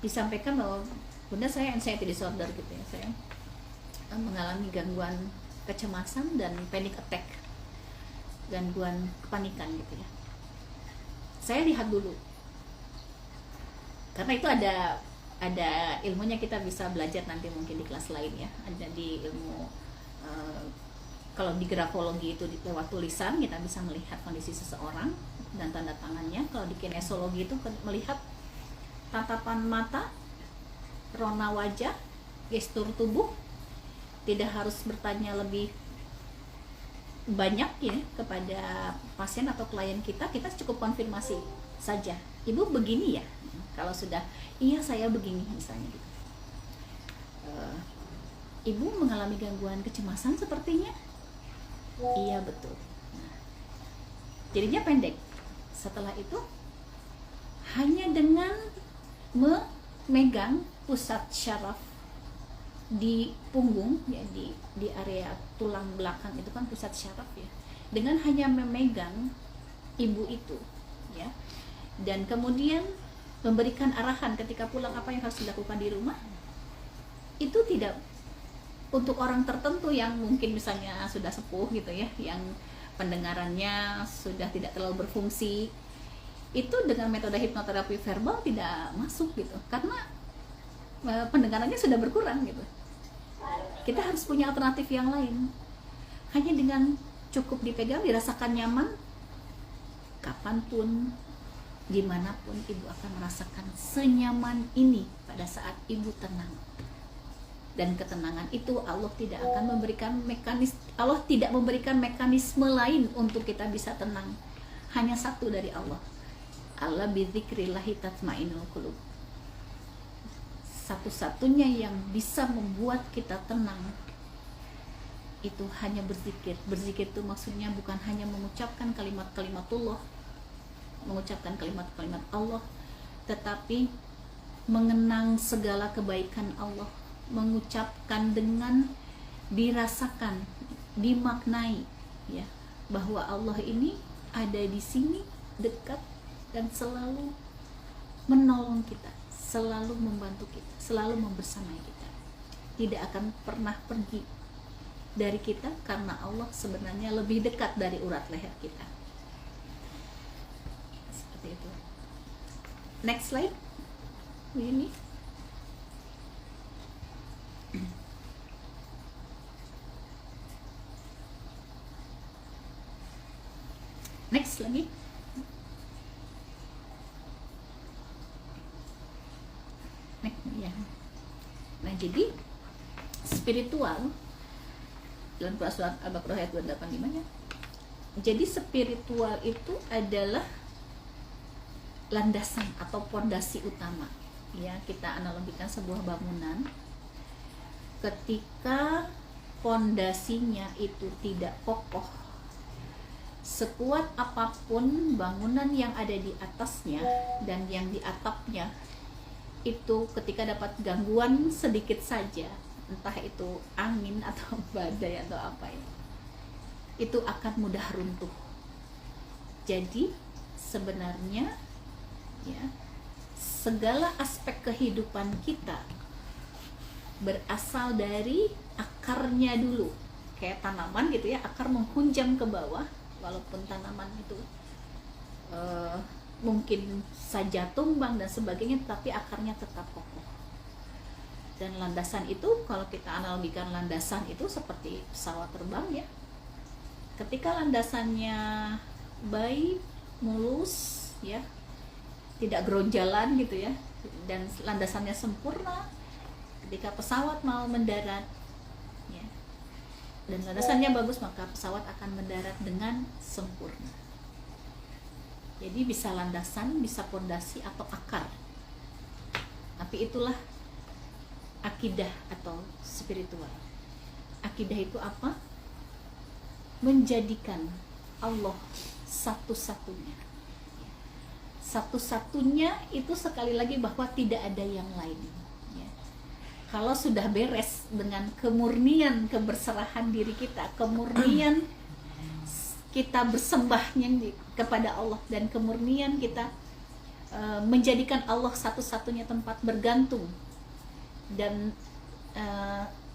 disampaikan bahwa bunda saya anxiety disorder gitu ya, saya mengalami gangguan kecemasan dan panic attack, gangguan kepanikan gitu ya. Saya lihat dulu, karena itu ada ilmunya, kita bisa belajar nanti mungkin di kelas lain ya. Ada di ilmu kalau di grafologi itu lewat tulisan kita bisa melihat kondisi seseorang dan tanda tangannya. Kalau di kinesiologi itu melihat tatapan mata rona wajah, gestur tubuh, tidak harus bertanya lebih banyak ya kepada pasien atau klien kita cukup konfirmasi saja, ibu begini ya. Kalau sudah iya saya begini misalnya gitu. Ibu mengalami gangguan kecemasan sepertinya, iya betul. Nah, jadinya pendek. Setelah itu hanya dengan memegang pusat syaraf di punggung ya, di area tulang belakang itu kan pusat syaraf ya, dengan hanya memegang ibu itu ya, dan kemudian memberikan arahan ketika pulang apa yang harus dilakukan di rumah, itu tidak untuk orang tertentu yang mungkin misalnya sudah sepuh gitu ya, yang pendengarannya sudah tidak terlalu berfungsi, itu dengan metode hipnoterapi verbal tidak masuk gitu, karena pendengarannya sudah berkurang gitu. Kita harus punya alternatif yang lain. Hanya dengan cukup dipegang, dirasakan nyaman, kapanpun, dimanapun ibu akan merasakan senyaman ini pada saat ibu tenang. Dan ketenangan itu Allah tidak memberikan mekanisme lain untuk kita bisa tenang. Hanya satu dari Allah. Allah bidzikrillahi tatmainnul qulub. Satu-satunya yang bisa membuat kita tenang itu hanya berzikir. Berzikir itu maksudnya bukan hanya mengucapkan kalimat-kalimatullah, mengucapkan kalimat-kalimat Allah, tetapi mengenang segala kebaikan Allah, mengucapkan dengan dirasakan, dimaknai ya, bahwa Allah ini ada di sini dekat dan selalu menolong kita, selalu membantu kita, selalu membersamai kita, tidak akan pernah pergi dari kita, karena Allah sebenarnya lebih dekat dari urat leher kita. Seperti itu. Next slide. Ini next lagi. Ya. Nah, jadi spiritual dalam surat Al-Baqarah ayat 285 ya. Jadi spiritual itu adalah landasan atau pondasi utama. Ya, kita analogikan sebuah bangunan. Ketika pondasinya itu tidak kokoh, sekuat apapun bangunan yang ada di atasnya dan yang di atapnya, itu ketika dapat gangguan sedikit saja, entah itu angin atau badai atau apa itu akan mudah runtuh. Jadi sebenarnya ya, segala aspek kehidupan kita berasal dari akarnya dulu, kayak tanaman gitu ya, akar menghunjam ke bawah, walaupun tanaman itu mungkin saja tumbang dan sebagainya, tapi akarnya tetap kokoh. Dan landasan itu, kalau kita analogikan landasan itu seperti pesawat terbang ya, ketika landasannya baik, mulus ya, tidak geronjalan gitu ya, dan landasannya sempurna, ketika pesawat mau mendarat ya, dan landasannya bagus, maka pesawat akan mendarat dengan sempurna. Jadi bisa landasan, bisa pondasi atau akar. Tapi itulah akidah atau spiritual. Akidah itu apa? Menjadikan Allah satu-satunya. Satu-satunya itu sekali lagi bahwa tidak ada yang lain. Ya. Kalau sudah beres dengan kemurnian keberserahan diri kita, kemurnian kita bersembahnya kepada Allah, dan kemurnian kita menjadikan Allah satu-satunya tempat bergantung, dan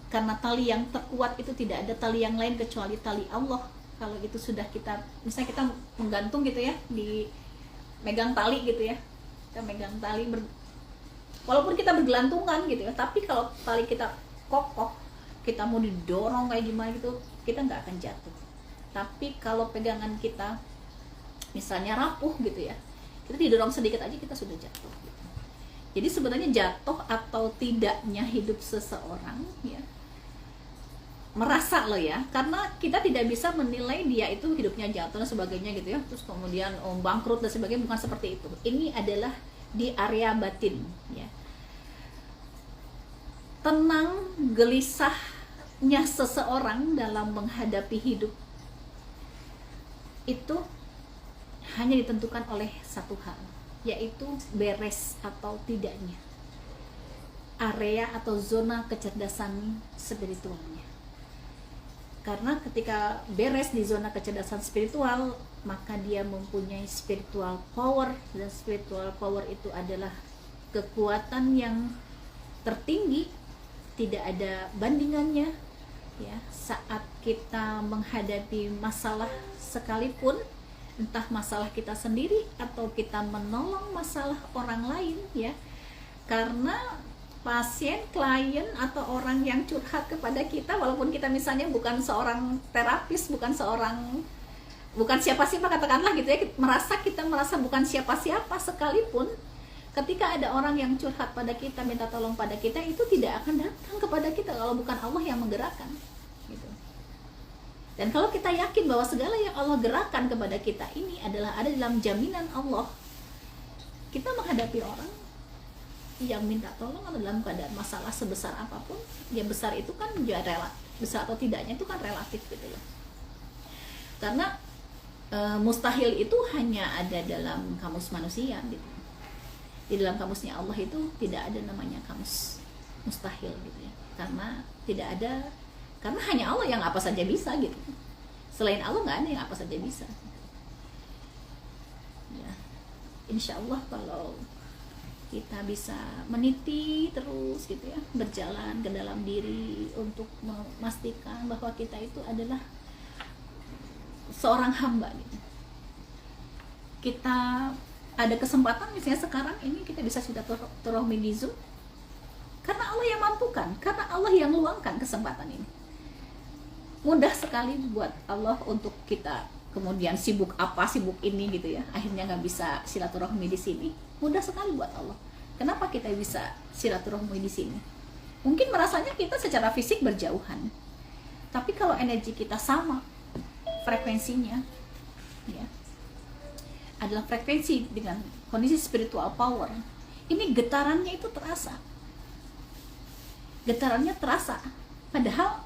karena tali yang terkuat itu tidak ada tali yang lain kecuali tali Allah. Kalau itu sudah kita, misalnya kita menggantung gitu ya, di megang tali gitu ya, kita megang tali walaupun kita bergelantungan gitu ya, tapi kalau tali kita kokoh, kita mau didorong kayak gimana gitu, kita nggak akan jatuh. Tapi kalau pegangan kita misalnya rapuh gitu ya, kita didorong sedikit aja kita sudah jatuh gitu. Jadi sebenarnya jatuh atau tidaknya hidup seseorang ya, merasa loh ya, karena kita tidak bisa menilai dia itu hidupnya jatuh dan sebagainya gitu ya, terus kemudian bangkrut dan sebagainya, bukan seperti itu. Ini adalah di area batin ya. Tenang, gelisahnya seseorang dalam menghadapi hidup itu hanya ditentukan oleh satu hal, yaitu beres atau tidaknya area atau zona kecerdasan spiritualnya. Karena ketika beres di zona kecerdasan spiritual, maka dia mempunyai spiritual power, dan spiritual power itu adalah kekuatan yang tertinggi, tidak ada bandingannya ya. Saat kita menghadapi masalah sekalipun, entah masalah kita sendiri atau kita menolong masalah orang lain ya, karena pasien, klien atau orang yang curhat kepada kita, walaupun kita misalnya bukan seorang terapis, bukan siapa-siapa katakanlah gitu ya, kita merasa bukan siapa-siapa sekalipun, ketika ada orang yang curhat pada kita, minta tolong pada kita, itu tidak akan datang kepada kita kalau bukan Allah yang menggerakkan gitu. Dan kalau kita yakin bahwa segala yang Allah gerakkan kepada kita ini adalah ada dalam jaminan Allah, kita menghadapi orang yang minta tolong dalam keadaan masalah sebesar apapun, ya besar itu kan juga relatif, besar atau tidaknya itu kan relatif gitu loh. Karena mustahil itu hanya ada dalam kamus manusia gitu. Di dalam kamusnya Allah itu tidak ada namanya kamus mustahil gitu ya. Karena tidak ada, karena hanya Allah yang apa saja bisa gitu. Selain Allah nggak ada yang apa saja bisa. Ya, insya Allah kalau kita bisa meniti terus gitu ya, berjalan ke dalam diri untuk memastikan bahwa kita itu adalah seorang hamba gitu. Kita ada kesempatan misalnya sekarang ini kita bisa silaturahmi di Zoom, karena Allah yang mampukan, karena Allah yang luangkan kesempatan ini. Mudah sekali buat Allah untuk kita kemudian sibuk ini gitu ya, akhirnya nggak bisa silaturahmi di sini. Mudah sekali buat Allah. Kenapa kita bisa silaturahmi di sini? Mungkin merasanya kita secara fisik berjauhan, tapi kalau energi kita sama frekuensinya ya, adalah frekuensi dengan kondisi spiritual power, ini getarannya itu terasa, padahal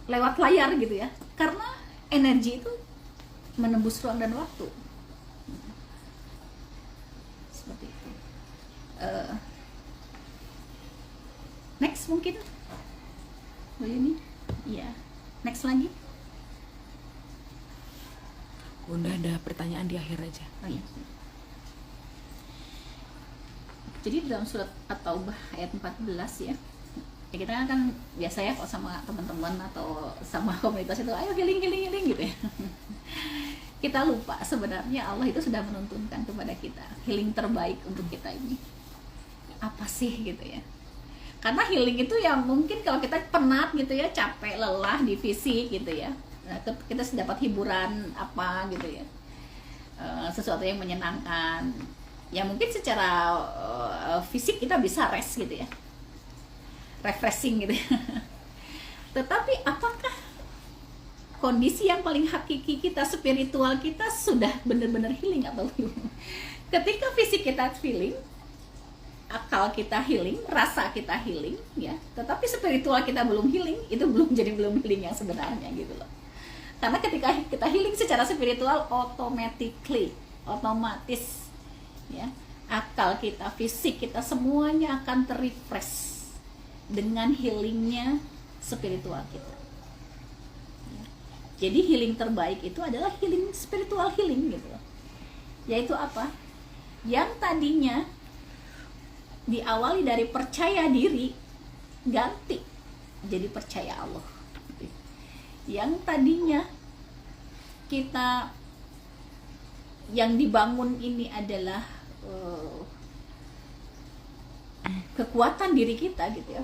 lewat layar gitu ya, karena energi itu menembus ruang dan waktu seperti itu. Next mungkin ini ya, next lagi Bunda, ada pertanyaan di akhir aja. oh, iya. Jadi dalam surat At-Taubah ayat 14 ya, kita kan biasa ya kalau sama teman-teman atau sama komunitas itu ayo healing gitu ya. Kita lupa sebenarnya Allah itu sudah menuntunkan kepada kita healing terbaik untuk kita ini apa sih gitu ya. Karena healing itu yang mungkin kalau kita penat gitu ya, capek, lelah di fisik gitu ya, nah, kita dapat hiburan apa gitu ya, sesuatu yang menyenangkan ya, mungkin secara fisik kita bisa rest gitu ya, refreshing gitu ya. Tetapi apakah kondisi yang paling hakiki kita, spiritual kita sudah benar-benar healing atau belum? Ketika fisik kita healing, akal kita healing, rasa kita healing ya, tetapi spiritual kita belum healing, itu belum healing yang sebenarnya gitu loh. Karena ketika kita healing secara spiritual, otomatis ya, akal kita, fisik kita semuanya akan terrefresh dengan healingnya spiritual kita. Jadi healing terbaik itu adalah healing spiritual healing gitu, yaitu apa? Yang tadinya diawali dari percaya diri, ganti jadi percaya Allah. Yang tadinya kita yang dibangun ini adalah kekuatan diri kita gitu ya,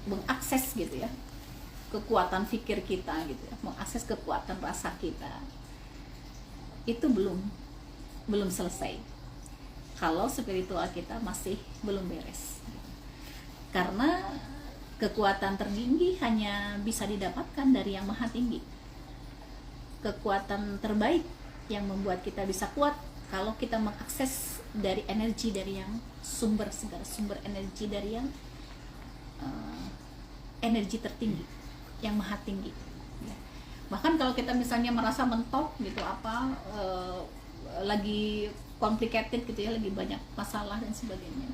mengakses gitu ya, kekuatan pikir kita gitu ya, mengakses kekuatan rasa kita, itu belum selesai. kalau spiritual kita masih belum beres. Karena kekuatan tertinggi hanya bisa didapatkan dari yang maha tinggi. Kekuatan terbaik yang membuat kita bisa kuat kalau kita mengakses dari energi dari yang segala sumber energi dari yang energi tertinggi, yang maha tinggi. Bahkan kalau kita misalnya merasa mentok gitu, lagi complicated gitu ya, lagi banyak masalah dan sebagainya,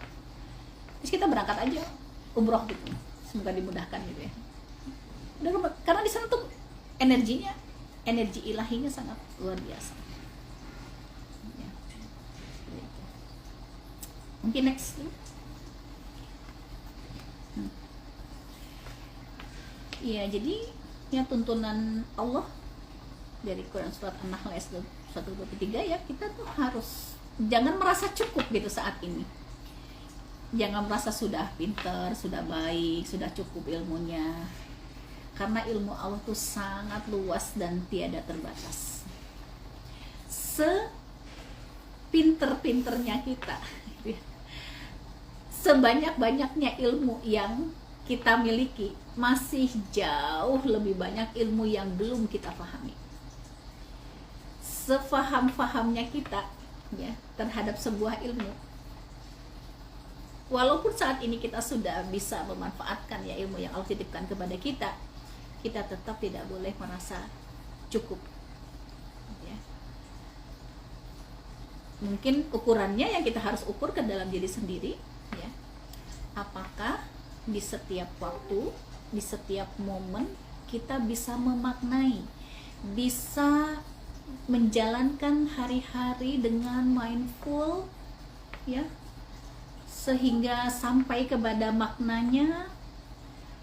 terus kita berangkat aja umroh gitu, semoga dimudahkan gitu ya. Karena di sana tuh energi ilahinya sangat luar biasa. Ya. Mungkin next. Ya, jadi ya tuntunan Allah dari Quran surat An-Nahl ayat 123 ya, kita tuh harus jangan merasa cukup gitu saat ini. Jangan merasa sudah pintar, sudah baik, sudah cukup ilmunya. Karena ilmu Allah tuh sangat luas dan tiada terbatas. Sepinter-pinternya kita, sebanyak-banyaknya ilmu yang kita miliki, masih jauh lebih banyak ilmu yang belum kita pahami. Sefaham-fahamnya kita ya terhadap sebuah ilmu, walaupun saat ini kita sudah bisa memanfaatkan ya ilmu yang Allah titipkan kepada kita, kita tetap tidak boleh merasa cukup ya. Mungkin ukurannya yang kita harus ukur ke dalam diri sendiri ya, apakah di setiap waktu, di setiap momen kita bisa memaknai, bisa menjalankan hari-hari dengan mindful ya, sehingga sampai kepada maknanya,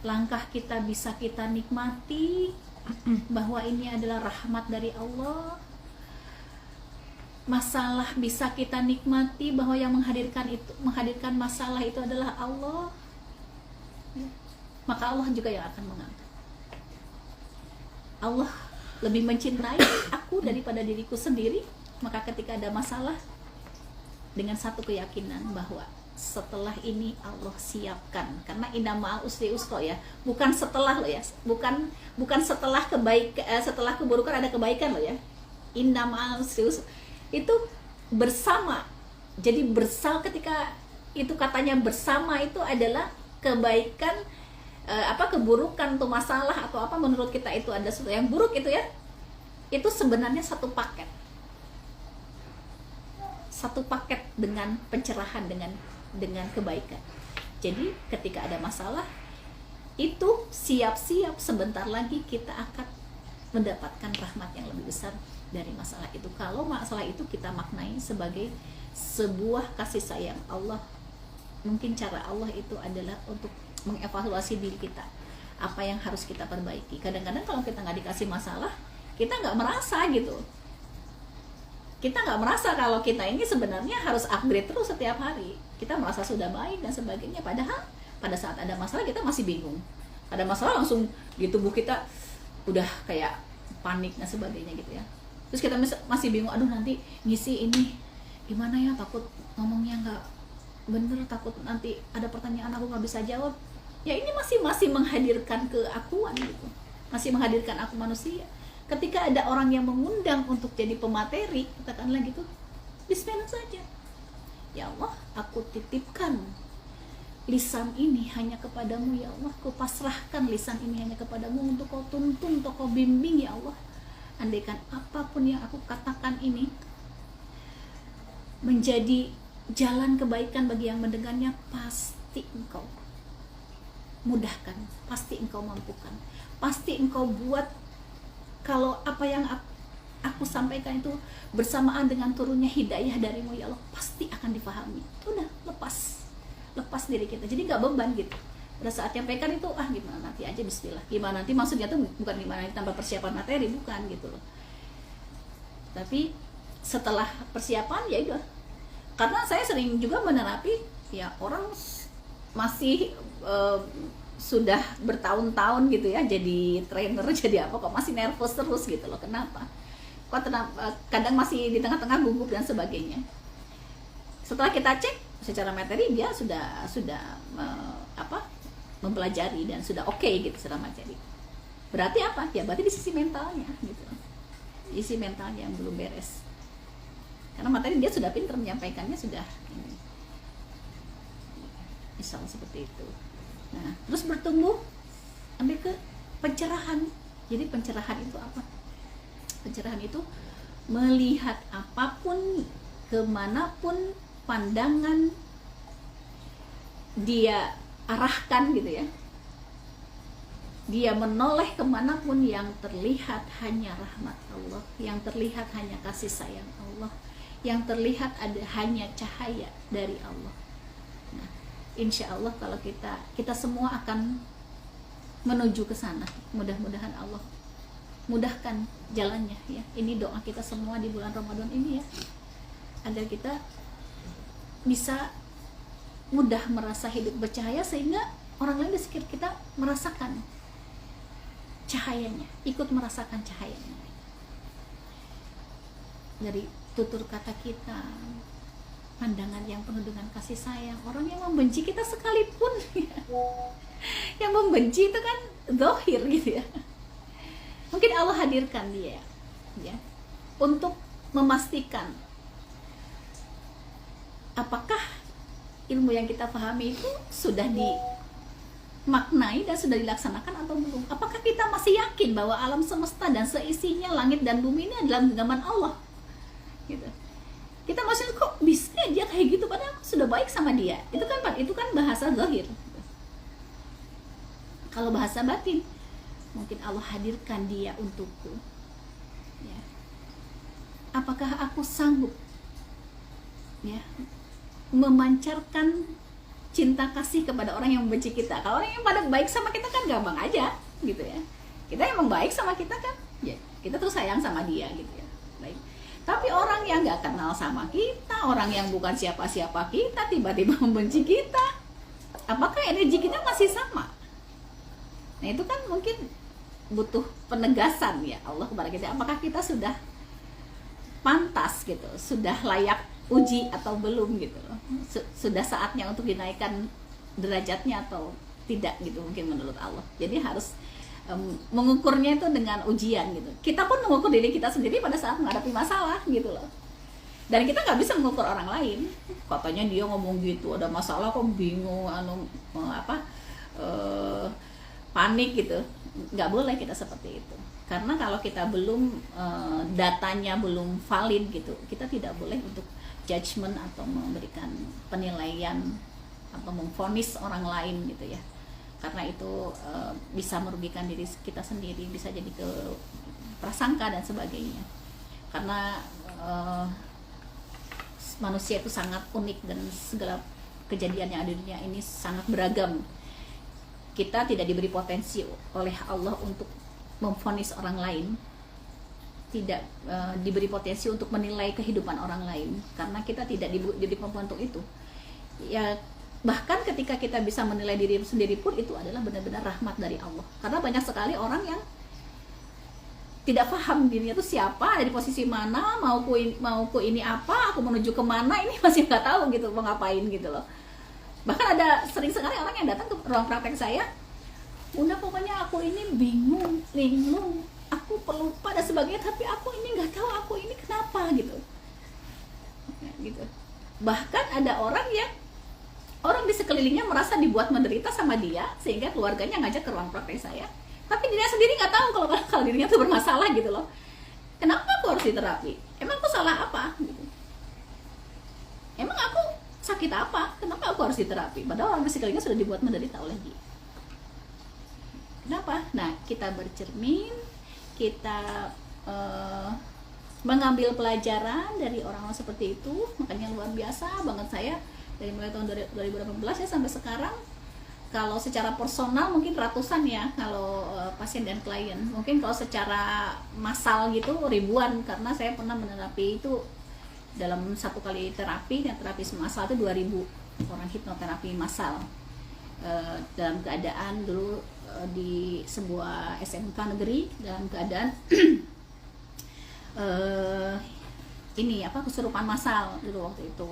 langkah kita bisa kita nikmati bahwa ini adalah rahmat dari Allah. Masalah bisa kita nikmati bahwa yang menghadirkan masalah itu adalah Allah. Maka Allah juga yang akan mengangkat. Allah lebih mencintai aku daripada diriku sendiri. Maka ketika ada masalah, dengan satu keyakinan bahwa setelah ini Allah siapkan, karena inna ma'al usri usra ya, bukan setelah lo ya, bukan setelah setelah keburukan ada kebaikan lo ya. Inna ma'al usri usra itu bersama. Jadi ketika itu katanya bersama itu adalah kebaikan, keburukan atau masalah atau apa menurut kita itu ada sesuatu yang buruk itu ya, itu sebenarnya satu paket dengan pencerahan, dengan kebaikan. Jadi ketika ada masalah itu siap-siap sebentar lagi kita akan mendapatkan rahmat yang lebih besar dari masalah itu. Kalau masalah itu kita maknai sebagai sebuah kasih sayang Allah, mungkin cara Allah itu adalah untuk mengevaluasi diri kita, apa yang harus kita perbaiki. Kadang-kadang kalau kita nggak dikasih masalah, kita nggak merasa gitu. Kita nggak merasa kalau kita ini sebenarnya harus upgrade terus setiap hari. Kita merasa sudah baik dan sebagainya. Padahal pada saat ada masalah kita masih bingung. Ada masalah langsung di tubuh kita udah kayak panik dan sebagainya gitu ya. Terus kita masih bingung, aduh nanti ngisi ini gimana ya, takut ngomongnya nggak bener, takut nanti ada pertanyaan aku nggak bisa jawab. Ya ini masih menghadirkan keakuan gitu, masih menghadirkan aku manusia. Ketika ada orang yang mengundang untuk jadi pemateri, katakanlah gitu, bismillah saja. Ya Allah, aku titipkan lisan ini hanya kepadamu ya Allah. Ku pasrahkan lisan ini hanya kepadamu untuk kau tuntun, untuk kau bimbing ya Allah. Andaikan apapun yang aku katakan ini menjadi jalan kebaikan bagi yang mendengarnya, pasti engkau mudahkan, pasti engkau mampukan, pasti engkau buat kalau apa yang aku sampaikan itu bersamaan dengan turunnya hidayah darimu ya Allah, pasti akan dipahami. Udah, lepas diri kita, jadi nggak beban gitu. Pada saat nyampaikan itu gimana nanti aja, bismillah. Gimana nanti maksudnya tuh bukan gimana nanti tambah persiapan materi, bukan gitu loh. Tapi setelah persiapan ya udah. Karena saya sering juga menerapi ya orang masih sudah bertahun-tahun gitu ya jadi trainer, jadi apa kok masih nervous terus gitu loh. Kenapa? Kok kadang masih di tengah-tengah gugup dan sebagainya. Setelah kita cek secara materi, dia sudah mempelajari dan sudah oke gitu secara materi. Berarti apa? Ya berarti di sisi mentalnya gitu. Isi mentalnya yang belum beres. Karena materi dia sudah pintar menyampaikannya, sudah ini. Misal seperti itu. Nah, terus bertumbuh sampai ke pencerahan. Jadi pencerahan itu apa? Pencerahan itu melihat apapun, kemanapun pandangan dia arahkan gitu ya, dia menoleh kemanapun, yang terlihat hanya rahmat Allah, yang terlihat hanya kasih sayang Allah, yang terlihat hanya cahaya dari Allah. Nah, insya Allah kalau kita semua akan menuju ke sana. Mudah-mudahan Allah mudahkan jalannya ya. Ini doa kita semua di bulan Ramadan ini ya, agar kita bisa mudah merasa hidup bercahaya, sehingga orang lain di sekitar kita merasakan cahayanya, ikut merasakan cahayanya dari tutur kata kita, pandangan yang penuh dengan kasih sayang. Orang yang membenci kita sekalipun ya, yang membenci itu kan zahir gitu ya, mungkin Allah hadirkan dia ya untuk memastikan apakah ilmu yang kita pahami itu sudah dimaknai dan sudah dilaksanakan atau belum. Apakah kita masih yakin bahwa alam semesta dan seisinya, langit dan bumi ini adalah genggaman Allah gitu. Kita masih kok bisa dia kayak gitu, padahal sudah baik sama dia. Itu kan bahasa zahir. Kalau bahasa batin, mungkin Allah hadirkan dia untukku ya. Apakah aku sanggup ya memancarkan cinta kasih kepada orang yang membenci kita? Kalau orang yang pada baik sama kita kan gampang aja gitu ya. Kita emang baik sama kita kan, ya kita tuh sayang sama dia gitu ya. Baik. Tapi orang yang nggak kenal sama kita, orang yang bukan siapa-siapa kita, tiba-tiba membenci kita, apakah energi kita masih sama? Nah itu kan mungkin butuh penegasan ya Allah kepada kita. Apakah kita sudah pantas gitu, sudah layak uji atau belum gitu loh. Sudah saatnya untuk dinaikkan derajatnya atau tidak gitu mungkin menurut Allah. Jadi harus mengukurnya itu dengan ujian gitu. Kita pun mengukur diri kita sendiri pada saat menghadapi masalah gitu loh. Dan kita nggak bisa mengukur orang lain. Katanya dia ngomong gitu, ada masalah kok bingung, panik gitu. Nggak boleh kita seperti itu. Karena kalau kita belum datanya belum valid gitu, kita tidak boleh untuk judgment atau memberikan penilaian atau memvonis orang lain gitu ya. Karena itu bisa merugikan diri kita sendiri, bisa jadi ke prasangka dan sebagainya. Karena manusia itu sangat unik dan segala kejadian yang ada di dunia ini sangat beragam. Kita tidak diberi potensi oleh Allah untuk memvonis orang lain, tidak diberi potensi untuk menilai kehidupan orang lain, karena kita tidak diberi kemampuan untuk itu ya. Bahkan ketika kita bisa menilai diri sendiri pun itu adalah benar-benar rahmat dari Allah, karena banyak sekali orang yang tidak paham dirinya itu siapa, dari posisi mana, mauku ini apa, aku menuju kemana, ini masih nggak tahu gitu mau ngapain gitu loh. Bahkan ada sering sekali orang yang datang ke ruang praktek saya, Bunda pokoknya aku ini bingung, linglung, aku pelupa dan sebagainya, tapi aku ini nggak tahu aku ini kenapa gitu. Gitu. Bahkan ada orang di sekelilingnya merasa dibuat menderita sama dia, sehingga keluarganya ngajak ke ruang praktek saya, tapi dirinya sendiri nggak tahu kalau dirinya tuh bermasalah gitu loh. Kenapa aku harus diterapi? Emang aku salah apa? Gitu. Emang aku sakit apa? Kenapa aku harus diterapi? Padahal orang di sekelilingnya sudah dibuat menderita oleh dia. Kenapa? Nah, kita bercermin, kita mengambil pelajaran dari orang-orang seperti itu. Makanya luar biasa banget saya dari mulai tahun 2018 ya sampai sekarang, kalau secara personal mungkin ratusan ya kalau pasien dan klien. Mungkin kalau secara massal gitu ribuan, karena saya pernah menerapi itu dalam satu kali terapi, dan terapi massal itu 2000 orang hipnoterapi massal. Dalam keadaan dulu di sebuah SMK negeri, dalam keadaan kesurupan massal dulu waktu itu.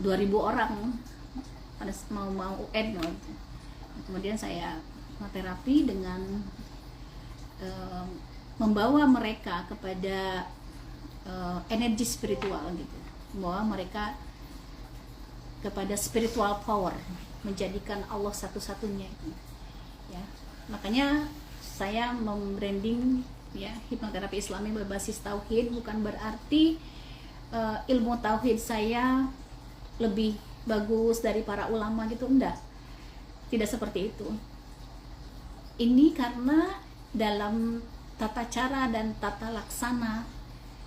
2.000 orang pada mau UN. Kemudian saya terapi dengan membawa mereka kepada energi spiritual gitu, membawa mereka kepada spiritual power, menjadikan Allah satu-satunya itu ya. Makanya saya membranding ya hipnoterapi Islami berbasis tauhid, bukan berarti ilmu tauhid saya lebih bagus dari para ulama gitu, enggak, tidak seperti itu. Ini karena dalam tata cara dan tata laksana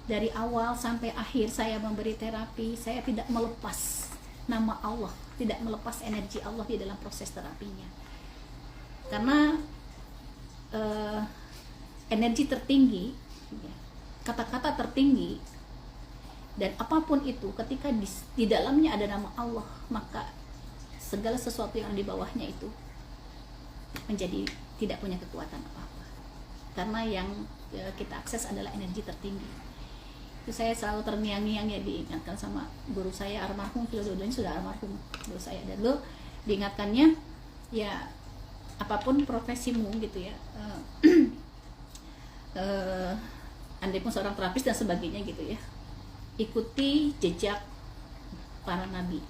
dari awal sampai akhir saya memberi terapi, saya tidak melepas nama Allah, tidak melepas energi Allah di dalam proses terapinya. Karena energi tertinggi, kata-kata tertinggi, dan apapun itu ketika di dalamnya ada nama Allah, maka segala sesuatu yang di bawahnya itu menjadi tidak punya kekuatan apa-apa, karena yang kita akses adalah energi tertinggi. Itu saya selalu terngiang-ngiang ya, diingatkan sama guru saya almarhum, dua-duanya sudah almarhum guru saya, dan dulu diingatkannya ya apapun profesimu gitu ya, andai pun seorang terapis dan sebagainya gitu ya, ikuti jejak para nabi.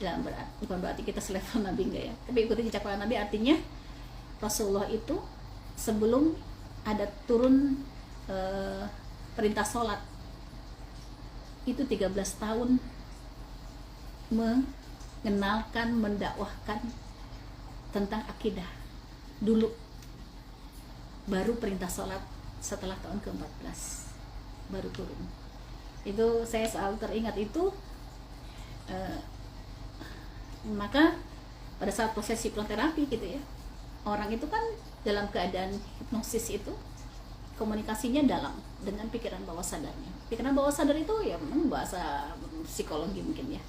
Bukan berarti kita selevel nabi, enggak ya, tapi ikuti jejak para nabi artinya Rasulullah itu sebelum ada turun perintah sholat itu 13 tahun mengenalkan, mendakwahkan tentang akidah dulu, baru perintah sholat setelah tahun ke-14 baru turun. Itu saya selalu teringat itu. Maka pada saat proses hipnoterapi gitu ya, orang itu kan dalam keadaan hipnosis itu komunikasinya dalam dengan pikiran bawah sadarnya. Pikiran bawah sadar itu ya memang bahasa psikologi mungkin ya,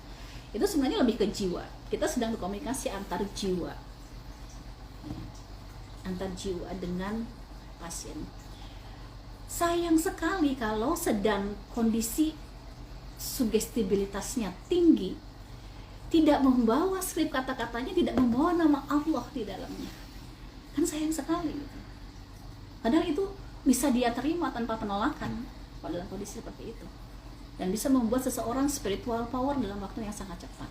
itu sebenarnya lebih ke jiwa. Kita sedang berkomunikasi antar jiwa dengan pasien. Sayang sekali kalau sedang kondisi sugestibilitasnya tinggi, tidak membawa skrip kata-katanya, tidak membawa nama Allah di dalamnya, kan sayang sekali gitu. Padahal itu bisa dia terima tanpa penolakan pada dalam kondisi seperti itu, dan bisa membuat seseorang spiritual power dalam waktu yang sangat cepat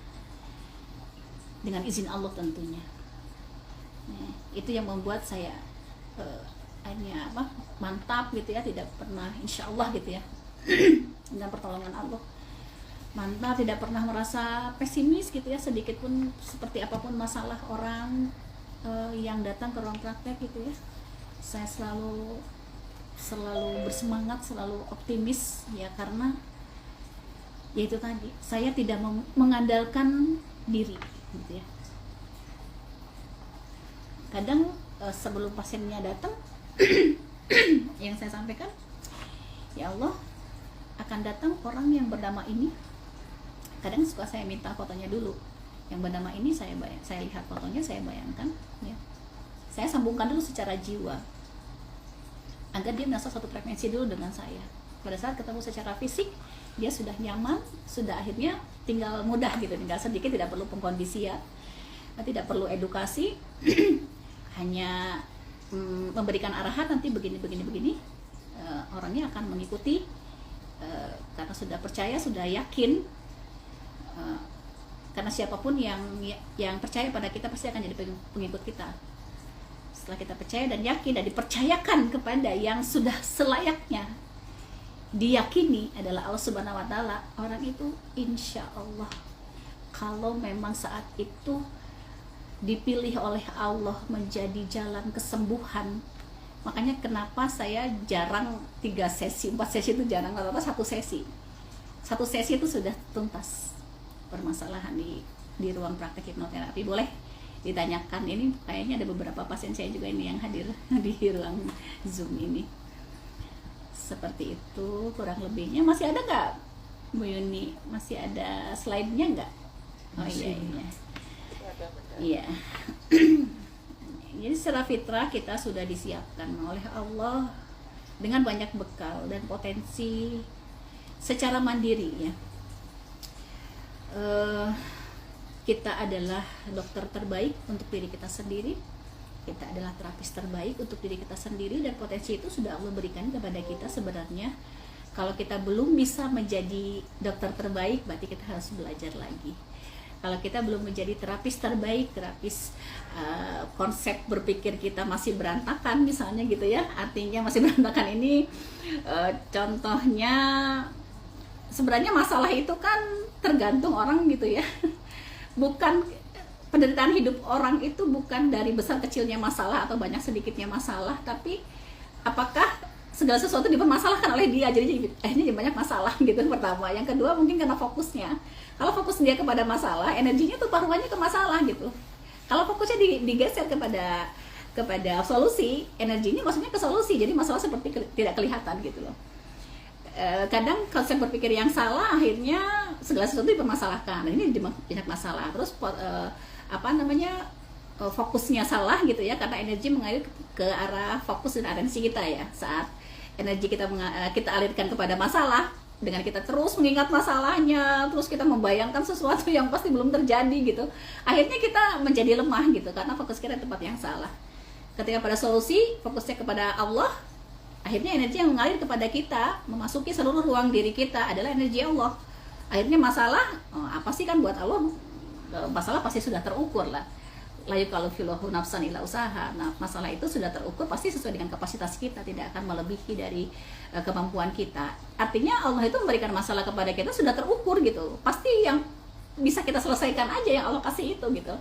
dengan izin Allah tentunya. Nah, itu yang membuat saya hanya mantap gitu ya, tidak pernah, insya Allah gitu ya, dengan pertolongan Allah mantap, tidak pernah merasa pesimis gitu ya, sedikit pun seperti apapun masalah orang yang datang ke ruang praktek gitu ya, saya selalu bersemangat, selalu optimis ya, karena ya itu tadi, saya tidak mengandalkan diri gitu ya. Kadang sebelum pasiennya datang yang saya sampaikan, ya Allah akan datang orang yang bernama ini. Kadang suka saya minta fotonya dulu, yang bernama ini saya lihat fotonya, saya bayangkan ya, saya sambungkan dulu secara jiwa agar dia merasa satu frekuensi dulu dengan saya. Pada saat ketemu secara fisik, dia sudah nyaman, sudah akhirnya tinggal mudah gitu, tinggal sedikit, tidak perlu pengkondisian, tidak perlu edukasi, hanya memberikan arahan nanti begini, orangnya akan mengikuti karena sudah percaya, sudah yakin. Karena siapapun yang percaya pada kita pasti akan jadi pengikut kita. Setelah kita percaya dan yakin dan dipercayakan kepada yang sudah selayaknya diyakini adalah Allah Subhanahu wa Ta'ala, orang itu insya Allah kalau memang saat itu dipilih oleh Allah menjadi jalan kesembuhan. Makanya kenapa saya jarang 3 sesi, 4 sesi itu jarang, rata-rata 1 sesi itu sudah tuntas permasalahan di ruang praktek hipnoterapi. Boleh ditanyakan, ini kayaknya ada beberapa pasien saya juga ini yang hadir di ruang Zoom ini. Seperti itu kurang lebihnya. Masih ada nggak Bu Yuni? Masih ada slide-nya nggak? Oh iya. Iya. Jadi secara fitrah kita sudah disiapkan oleh Allah dengan banyak bekal dan potensi secara mandiri ya. eh, kita adalah dokter terbaik untuk diri kita sendiri, kita adalah terapis terbaik untuk diri kita sendiri, dan potensi itu sudah Allah berikan kepada kita. Sebenarnya kalau kita belum bisa menjadi dokter terbaik, berarti kita harus belajar lagi. Kalau kita belum menjadi terapis terbaik, terapis konsep berpikir kita masih berantakan misalnya gitu ya, artinya masih berantakan ini contohnya, sebenarnya masalah itu kan tergantung orang gitu ya. Bukan penderitaan hidup orang itu bukan dari besar kecilnya masalah atau banyak sedikitnya masalah, tapi apakah segala sesuatu dipermasalahkan oleh dia jadi akhirnya banyak masalah gitu, pertama. Yang kedua mungkin karena fokusnya. Kalau fokus dia kepada masalah, energinya tuh paruannya ke masalah gitu. Kalau fokusnya digeser kepada solusi, energinya maksudnya ke solusi, jadi masalah seperti tidak kelihatan gitu loh. Kadang konsep berpikir yang salah akhirnya segala sesuatu dipermasalahkan. Ini banyak masalah. Terus fokusnya salah gitu ya, karena energi mengalir ke arah fokus dan atensi kita ya. Saat energi kita alirkan kepada masalah, dengan kita terus mengingat masalahnya, terus kita membayangkan sesuatu yang pasti belum terjadi gitu, akhirnya kita menjadi lemah gitu, karena fokus kita di tempat yang salah. Ketika pada solusi, fokusnya kepada Allah, akhirnya energi yang mengalir kepada kita, memasuki seluruh ruang diri kita adalah energi Allah. Akhirnya masalah, apa sih kan buat Allah, masalah pasti sudah terukur lah. Layu kalau filohu nafsan ila usaha. Nah, masalah itu sudah terukur, pasti sesuai dengan kapasitas kita, tidak akan melebihi dari kemampuan kita. Artinya Allah itu memberikan masalah kepada kita sudah terukur gitu. Pasti yang bisa kita selesaikan aja yang Allah kasih itu gitu.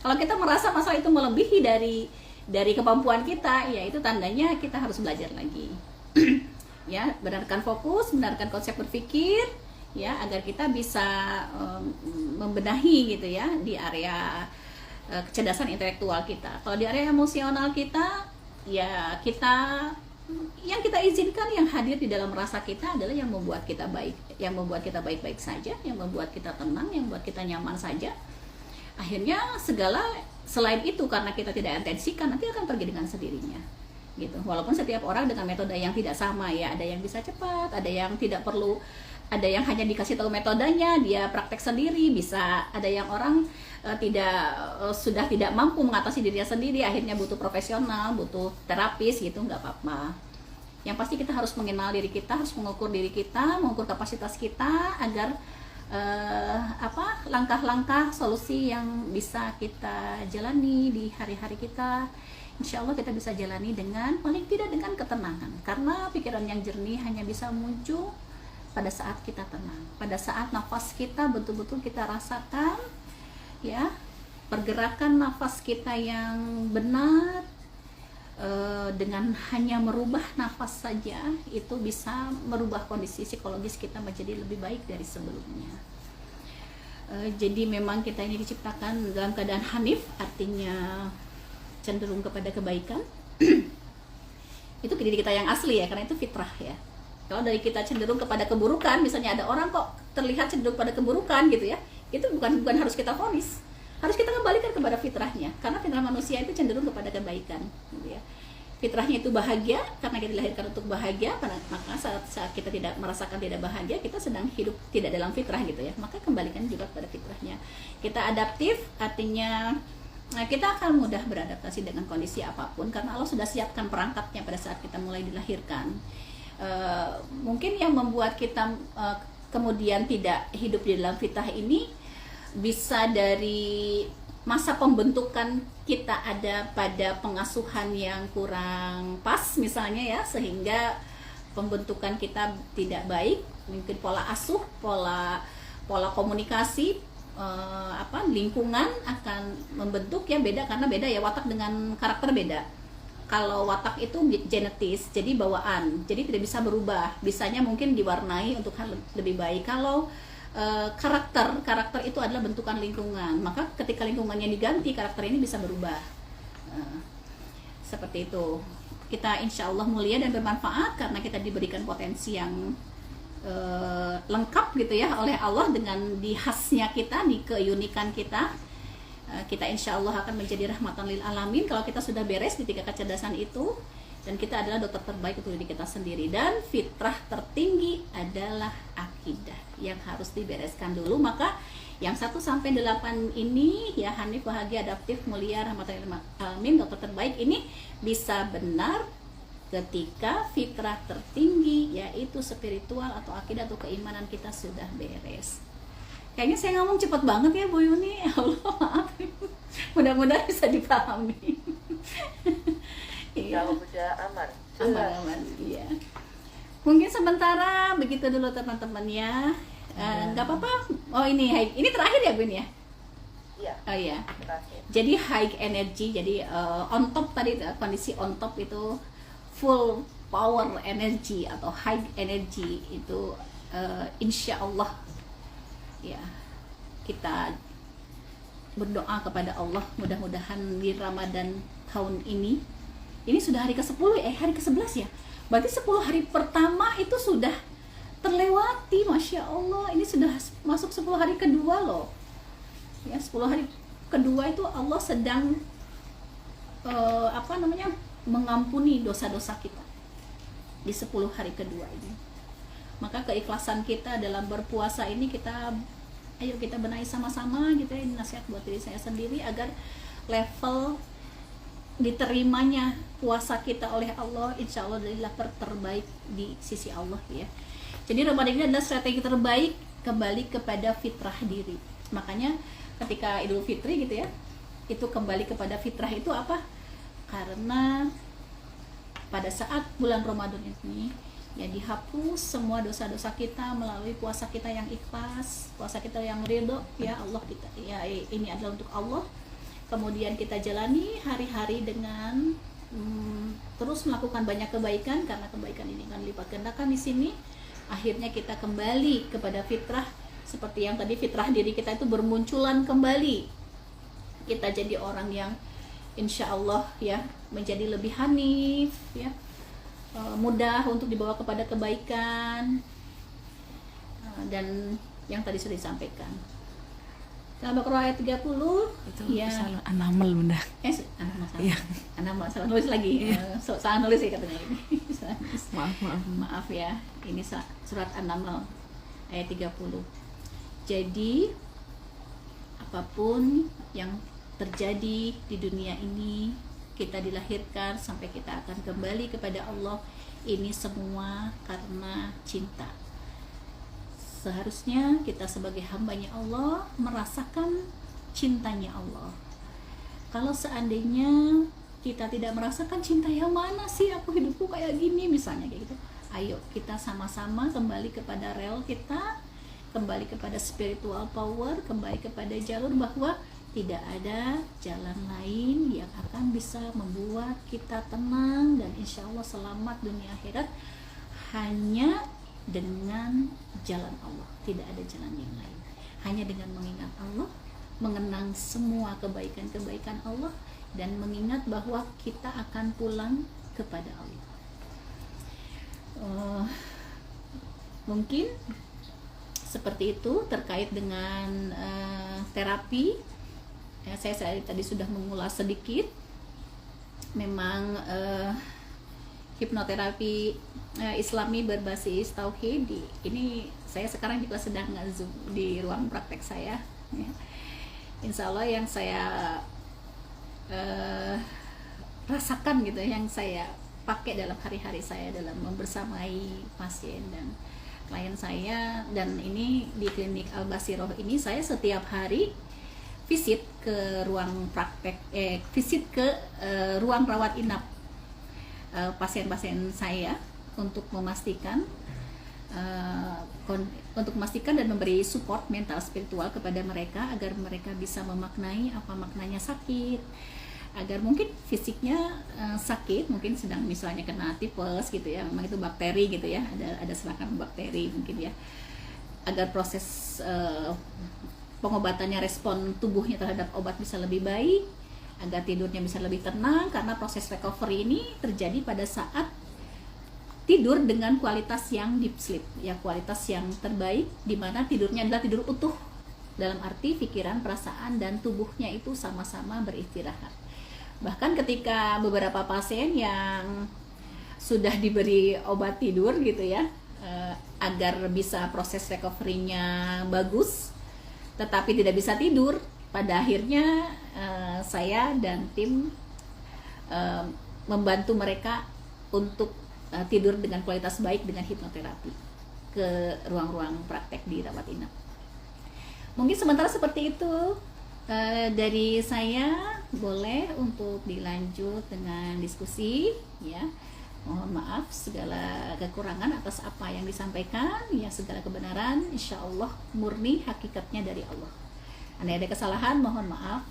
Kalau kita merasa masalah itu melebihi dari kemampuan kita, ya itu tandanya kita harus belajar lagi. Ya, benarkan fokus, benarkan konsep berpikir, ya, agar kita bisa membenahi gitu ya di area kecerdasan intelektual kita. Kalau di area emosional kita, ya yang kita izinkan yang hadir di dalam rasa kita adalah yang membuat kita baik, yang membuat kita baik-baik saja, yang membuat kita tenang, yang membuat kita nyaman saja. Akhirnya segala selain itu karena kita tidak intensikan, nanti akan pergi dengan sendirinya gitu. Walaupun setiap orang dengan metode yang tidak sama ya, ada yang bisa cepat, ada yang tidak perlu, ada yang hanya dikasih tahu metodenya, dia praktek sendiri bisa, ada yang orang sudah tidak mampu mengatasi dirinya sendiri, akhirnya butuh profesional, butuh terapis gitu, nggak apa-apa. Yang pasti kita harus mengenal diri kita, harus mengukur diri kita, mengukur kapasitas kita, agar langkah-langkah solusi yang bisa kita jalani di hari-hari kita, insya Allah kita bisa jalani dengan paling tidak dengan ketenangan, karena pikiran yang jernih hanya bisa muncul pada saat kita tenang, pada saat nafas kita betul-betul kita rasakan ya, pergerakan nafas kita yang benar. Dengan hanya merubah nafas saja itu bisa merubah kondisi psikologis kita menjadi lebih baik dari sebelumnya. Jadi memang kita ini diciptakan dalam keadaan hanif, artinya cenderung kepada kebaikan. Itu diri kita yang asli ya, karena itu fitrah ya. Kalau dari kita cenderung kepada keburukan, misalnya ada orang kok terlihat cenderung pada keburukan gitu ya, itu bukan harus kita vonis, harus kita kembalikan kepada fitrahnya, karena fitrah manusia itu cenderung kepada kebaikan gitu ya. Fitrahnya itu bahagia, karena kita dilahirkan untuk bahagia, maka saat kita tidak merasakan tidak bahagia, kita sedang hidup tidak dalam fitrah gitu ya, maka kembalikan juga kepada fitrahnya. Kita adaptif, artinya kita akan mudah beradaptasi dengan kondisi apapun, karena Allah sudah siapkan perangkatnya pada saat kita mulai dilahirkan. Mungkin yang membuat kita kemudian tidak hidup di dalam fitrah ini bisa dari masa pembentukan kita ada pada pengasuhan yang kurang pas misalnya ya, sehingga pembentukan kita tidak baik, mungkin pola asuh, pola komunikasi, lingkungan akan membentuk ya, beda karena beda ya, watak dengan karakter beda. Kalau watak itu genetis, jadi bawaan, jadi tidak bisa berubah, bisanya mungkin diwarnai untuk hal lebih baik. Kalau karakter itu adalah bentukan lingkungan, maka ketika lingkungannya diganti, karakter ini bisa berubah. Seperti itu. Kita insya Allah mulia dan bermanfaat karena kita diberikan potensi yang lengkap gitu ya oleh Allah, dengan di khasnya kita, di keunikan kita. Kita insya Allah akan menjadi rahmatan lil alamin kalau kita sudah beres di 3 kecerdasan itu, dan kita adalah dokter terbaik untuk diri kita sendiri. Dan fitrah tertinggi adalah akal. akidah yang harus dibereskan dulu. Maka yang 1 sampai 8 ini ya, Hanif, bahagia, adaptif, mulia, rahmatan lil alamin, dokter terbaik, ini bisa benar ketika fitrah tertinggi yaitu spiritual atau akidah atau keimanan kita sudah beres. Kayaknya saya ngomong cepet banget ya Bu Yuni, ya Allah, maaf. Mudah-mudahan bisa dipahami. Kalau udah aman. Aman, iya. Mungkin sementara begitu dulu teman-teman ya. Nggak apa-apa. Oh ini terakhir ya Bun ya? Iya. Oh iya. Terakhir. Jadi high energy, jadi on top tadi, kondisi on top itu full power energy atau high energy itu insya Allah ya, kita berdoa kepada Allah mudah-mudahan di Ramadan tahun ini sudah hari ke-10 hari ke-11 ya, berarti 10 hari pertama itu sudah terlewati, Masya Allah. Ini sudah masuk 10 hari kedua loh ya. 10 hari kedua itu Allah sedang mengampuni dosa-dosa kita di 10 hari kedua ini. Maka keikhlasan kita dalam berpuasa ini ayo kita benahi sama-sama gitu ya. Ini nasihat buat diri saya sendiri agar level diterimanya puasa kita oleh Allah insya Allah adalah terbaik di sisi Allah ya. Jadi Ramadan ini adalah strategi terbaik kembali kepada fitrah diri. Makanya ketika Idul Fitri gitu ya, itu kembali kepada fitrah itu apa? Karena pada saat bulan Ramadan ini ya dihapus semua dosa-dosa kita melalui puasa kita yang ikhlas, puasa kita yang ridho ya Allah, kita ya ini adalah untuk Allah. Kemudian kita jalani hari-hari dengan terus melakukan banyak kebaikan, karena kebaikan ini kan lipat gandakan di sini. Akhirnya kita kembali kepada fitrah, seperti yang tadi fitrah diri kita itu bermunculan kembali. Kita jadi orang yang insya Allah ya menjadi lebih hanif ya, mudah untuk dibawa kepada kebaikan, dan yang tadi sudah disampaikan. Al-Baqarah ayat 30 itu ya. salah An-Naml Bunda. Iya. An-Naml salah nulis lagi. Salah nulis ya katanya ini. Maaf ya. Ini surat An-Naml ayat 30. Jadi apapun yang terjadi di dunia ini, kita dilahirkan sampai kita akan kembali kepada Allah, ini semua karena cinta. Seharusnya kita sebagai hambanya Allah merasakan cintanya Allah. Kalau seandainya kita tidak merasakan cinta, yang mana sih aku hidupku kayak gini misalnya kayak gitu, ayo kita sama-sama kembali kepada rel kita, kembali kepada spiritual power, kembali kepada jalur bahwa tidak ada jalan lain yang akan bisa membuat kita tenang dan insya Allah selamat dunia akhirat, hanya dengan jalan Allah. Tidak ada jalan yang lain, hanya dengan mengingat Allah, mengenang semua kebaikan-kebaikan Allah, dan mengingat bahwa kita akan pulang kepada Allah. Mungkin seperti itu terkait dengan terapi ya. Saya tadi sudah mengulas sedikit. Memang hipnoterapi Islami berbasis tauhid ini saya sekarang juga sedang nge-zoom di ruang praktek saya ya. Insya Allah yang saya rasakan gitu, yang saya pakai dalam hari-hari saya dalam membersamai pasien dan klien saya, dan ini di klinik Al-Basiroh ini saya setiap hari visit ke ruang praktek, visit ke ruang rawat inap pasien-pasien saya untuk memastikan dan memberi support mental spiritual kepada mereka agar mereka bisa memaknai apa maknanya sakit, agar mungkin fisiknya sakit, mungkin sedang misalnya kena tipes gitu ya, memang itu bakteri gitu ya, ada serangan bakteri mungkin ya, agar proses pengobatannya, respon tubuhnya terhadap obat bisa lebih baik, agar tidurnya bisa lebih tenang, karena proses recovery ini terjadi pada saat tidur dengan kualitas yang deep sleep ya, kualitas yang terbaik, di mana tidurnya adalah tidur utuh, dalam arti pikiran, perasaan, dan tubuhnya itu sama-sama beristirahat. Bahkan ketika beberapa pasien yang sudah diberi obat tidur gitu ya, agar bisa proses recovery-nya bagus, tetapi tidak bisa tidur. Pada akhirnya saya dan tim membantu mereka untuk tidur dengan kualitas baik dengan hipnoterapi ke ruang-ruang praktek di rawat inap. Mungkin sementara seperti itu dari saya. Boleh untuk dilanjut dengan diskusi ya. Mohon maaf segala kekurangan atas apa yang disampaikan ya, segala kebenaran insya Allah murni hakikatnya dari Allah. Andai ada kesalahan mohon maaf.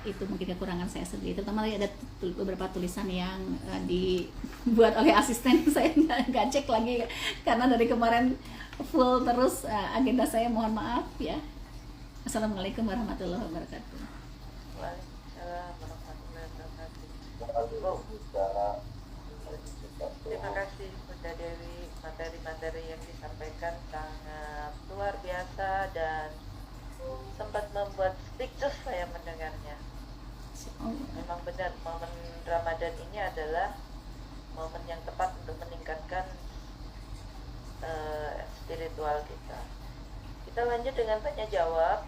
Itu mungkin kekurangan saya sendiri, terutama ada beberapa tulisan yang dibuat oleh asisten saya nggak cek lagi karena dari kemarin full terus agenda saya, mohon maaf ya. Assalamualaikum warahmatullahi wabarakatuh. Waalaikumsalam warahmatullahi wabarakatuh. Terima kasih Bunda Dewi, materi-materi yang disampaikan sangat luar biasa dan sempat membuat speechless saya mendengarnya. Memang benar, momen Ramadan ini adalah momen yang tepat untuk meningkatkan spiritual kita. Kita lanjut dengan tanya jawab.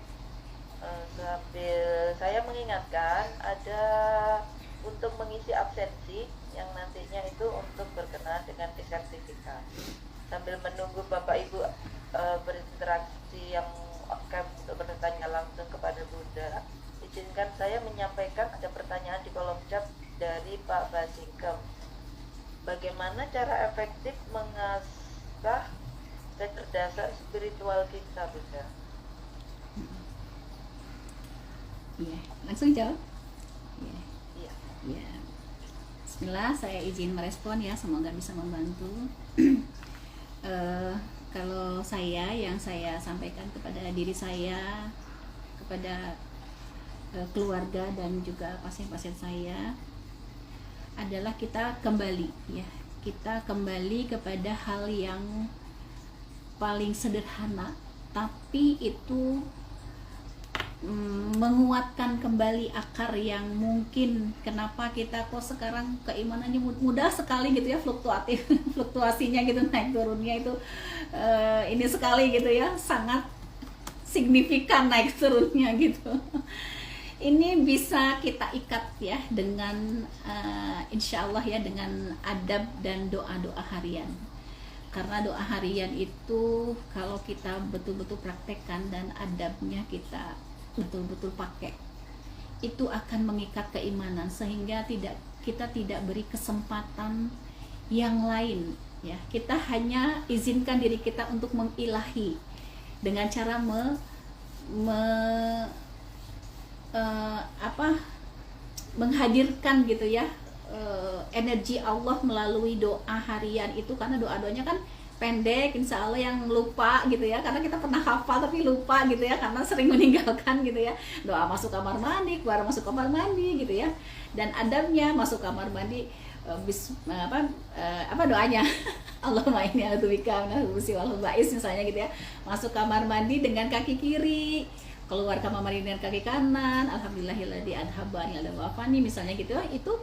Sambil saya mengingatkan ada untuk mengisi absensi yang nantinya itu untuk berkenaan dengan sertifikat. Sambil menunggu Bapak Ibu berinteraksi yang akan untuk bertanya langsung kepada Bunda, izinkan saya menyampaikan ada pertanyaan di kolom chat dari Pak Basingkem. Bagaimana cara efektif mengasah kecerdasan spiritual kita, Bunda? Iya, langsung jawab. Iya. Ya. Bismillah, saya izin merespon ya, semoga bisa membantu. Kalau yang saya sampaikan kepada diri saya, kepada keluarga dan juga pasien-pasien saya adalah kita kembali kepada hal yang paling sederhana, tapi itu menguatkan kembali akar yang mungkin kenapa kita kok sekarang keimanannya mudah sekali gitu ya, fluktuatif fluktuasinya gitu, naik turunnya itu ini sekali gitu ya, sangat signifikan naik turunnya gitu. Ini bisa kita ikat ya dengan insya Allah ya dengan adab dan doa-doa harian. Karena doa harian itu kalau kita betul-betul praktekkan dan adabnya kita betul-betul pakai, itu akan mengikat keimanan sehingga kita tidak beri kesempatan yang lain ya. Kita hanya izinkan diri kita untuk mengilahi dengan cara menghadirkan gitu ya energi Allah melalui doa harian itu, karena doa-doanya kan pendek, insya Allah yang lupa gitu ya, karena kita pernah hafal tapi lupa gitu ya, karena sering meninggalkan gitu ya. Doa masuk kamar mandi, keluar masuk kamar mandi gitu ya. Dan adabnya masuk kamar mandi doanya Allahumma inni a'udzubika minal khubuthi wal khaba'is misalnya gitu ya. Masuk kamar mandi dengan kaki kiri, keluar kamar mandi dengan kaki kanan, alhamdulillahilladzi adhabani al-wafani misalnya gitu ya. Itu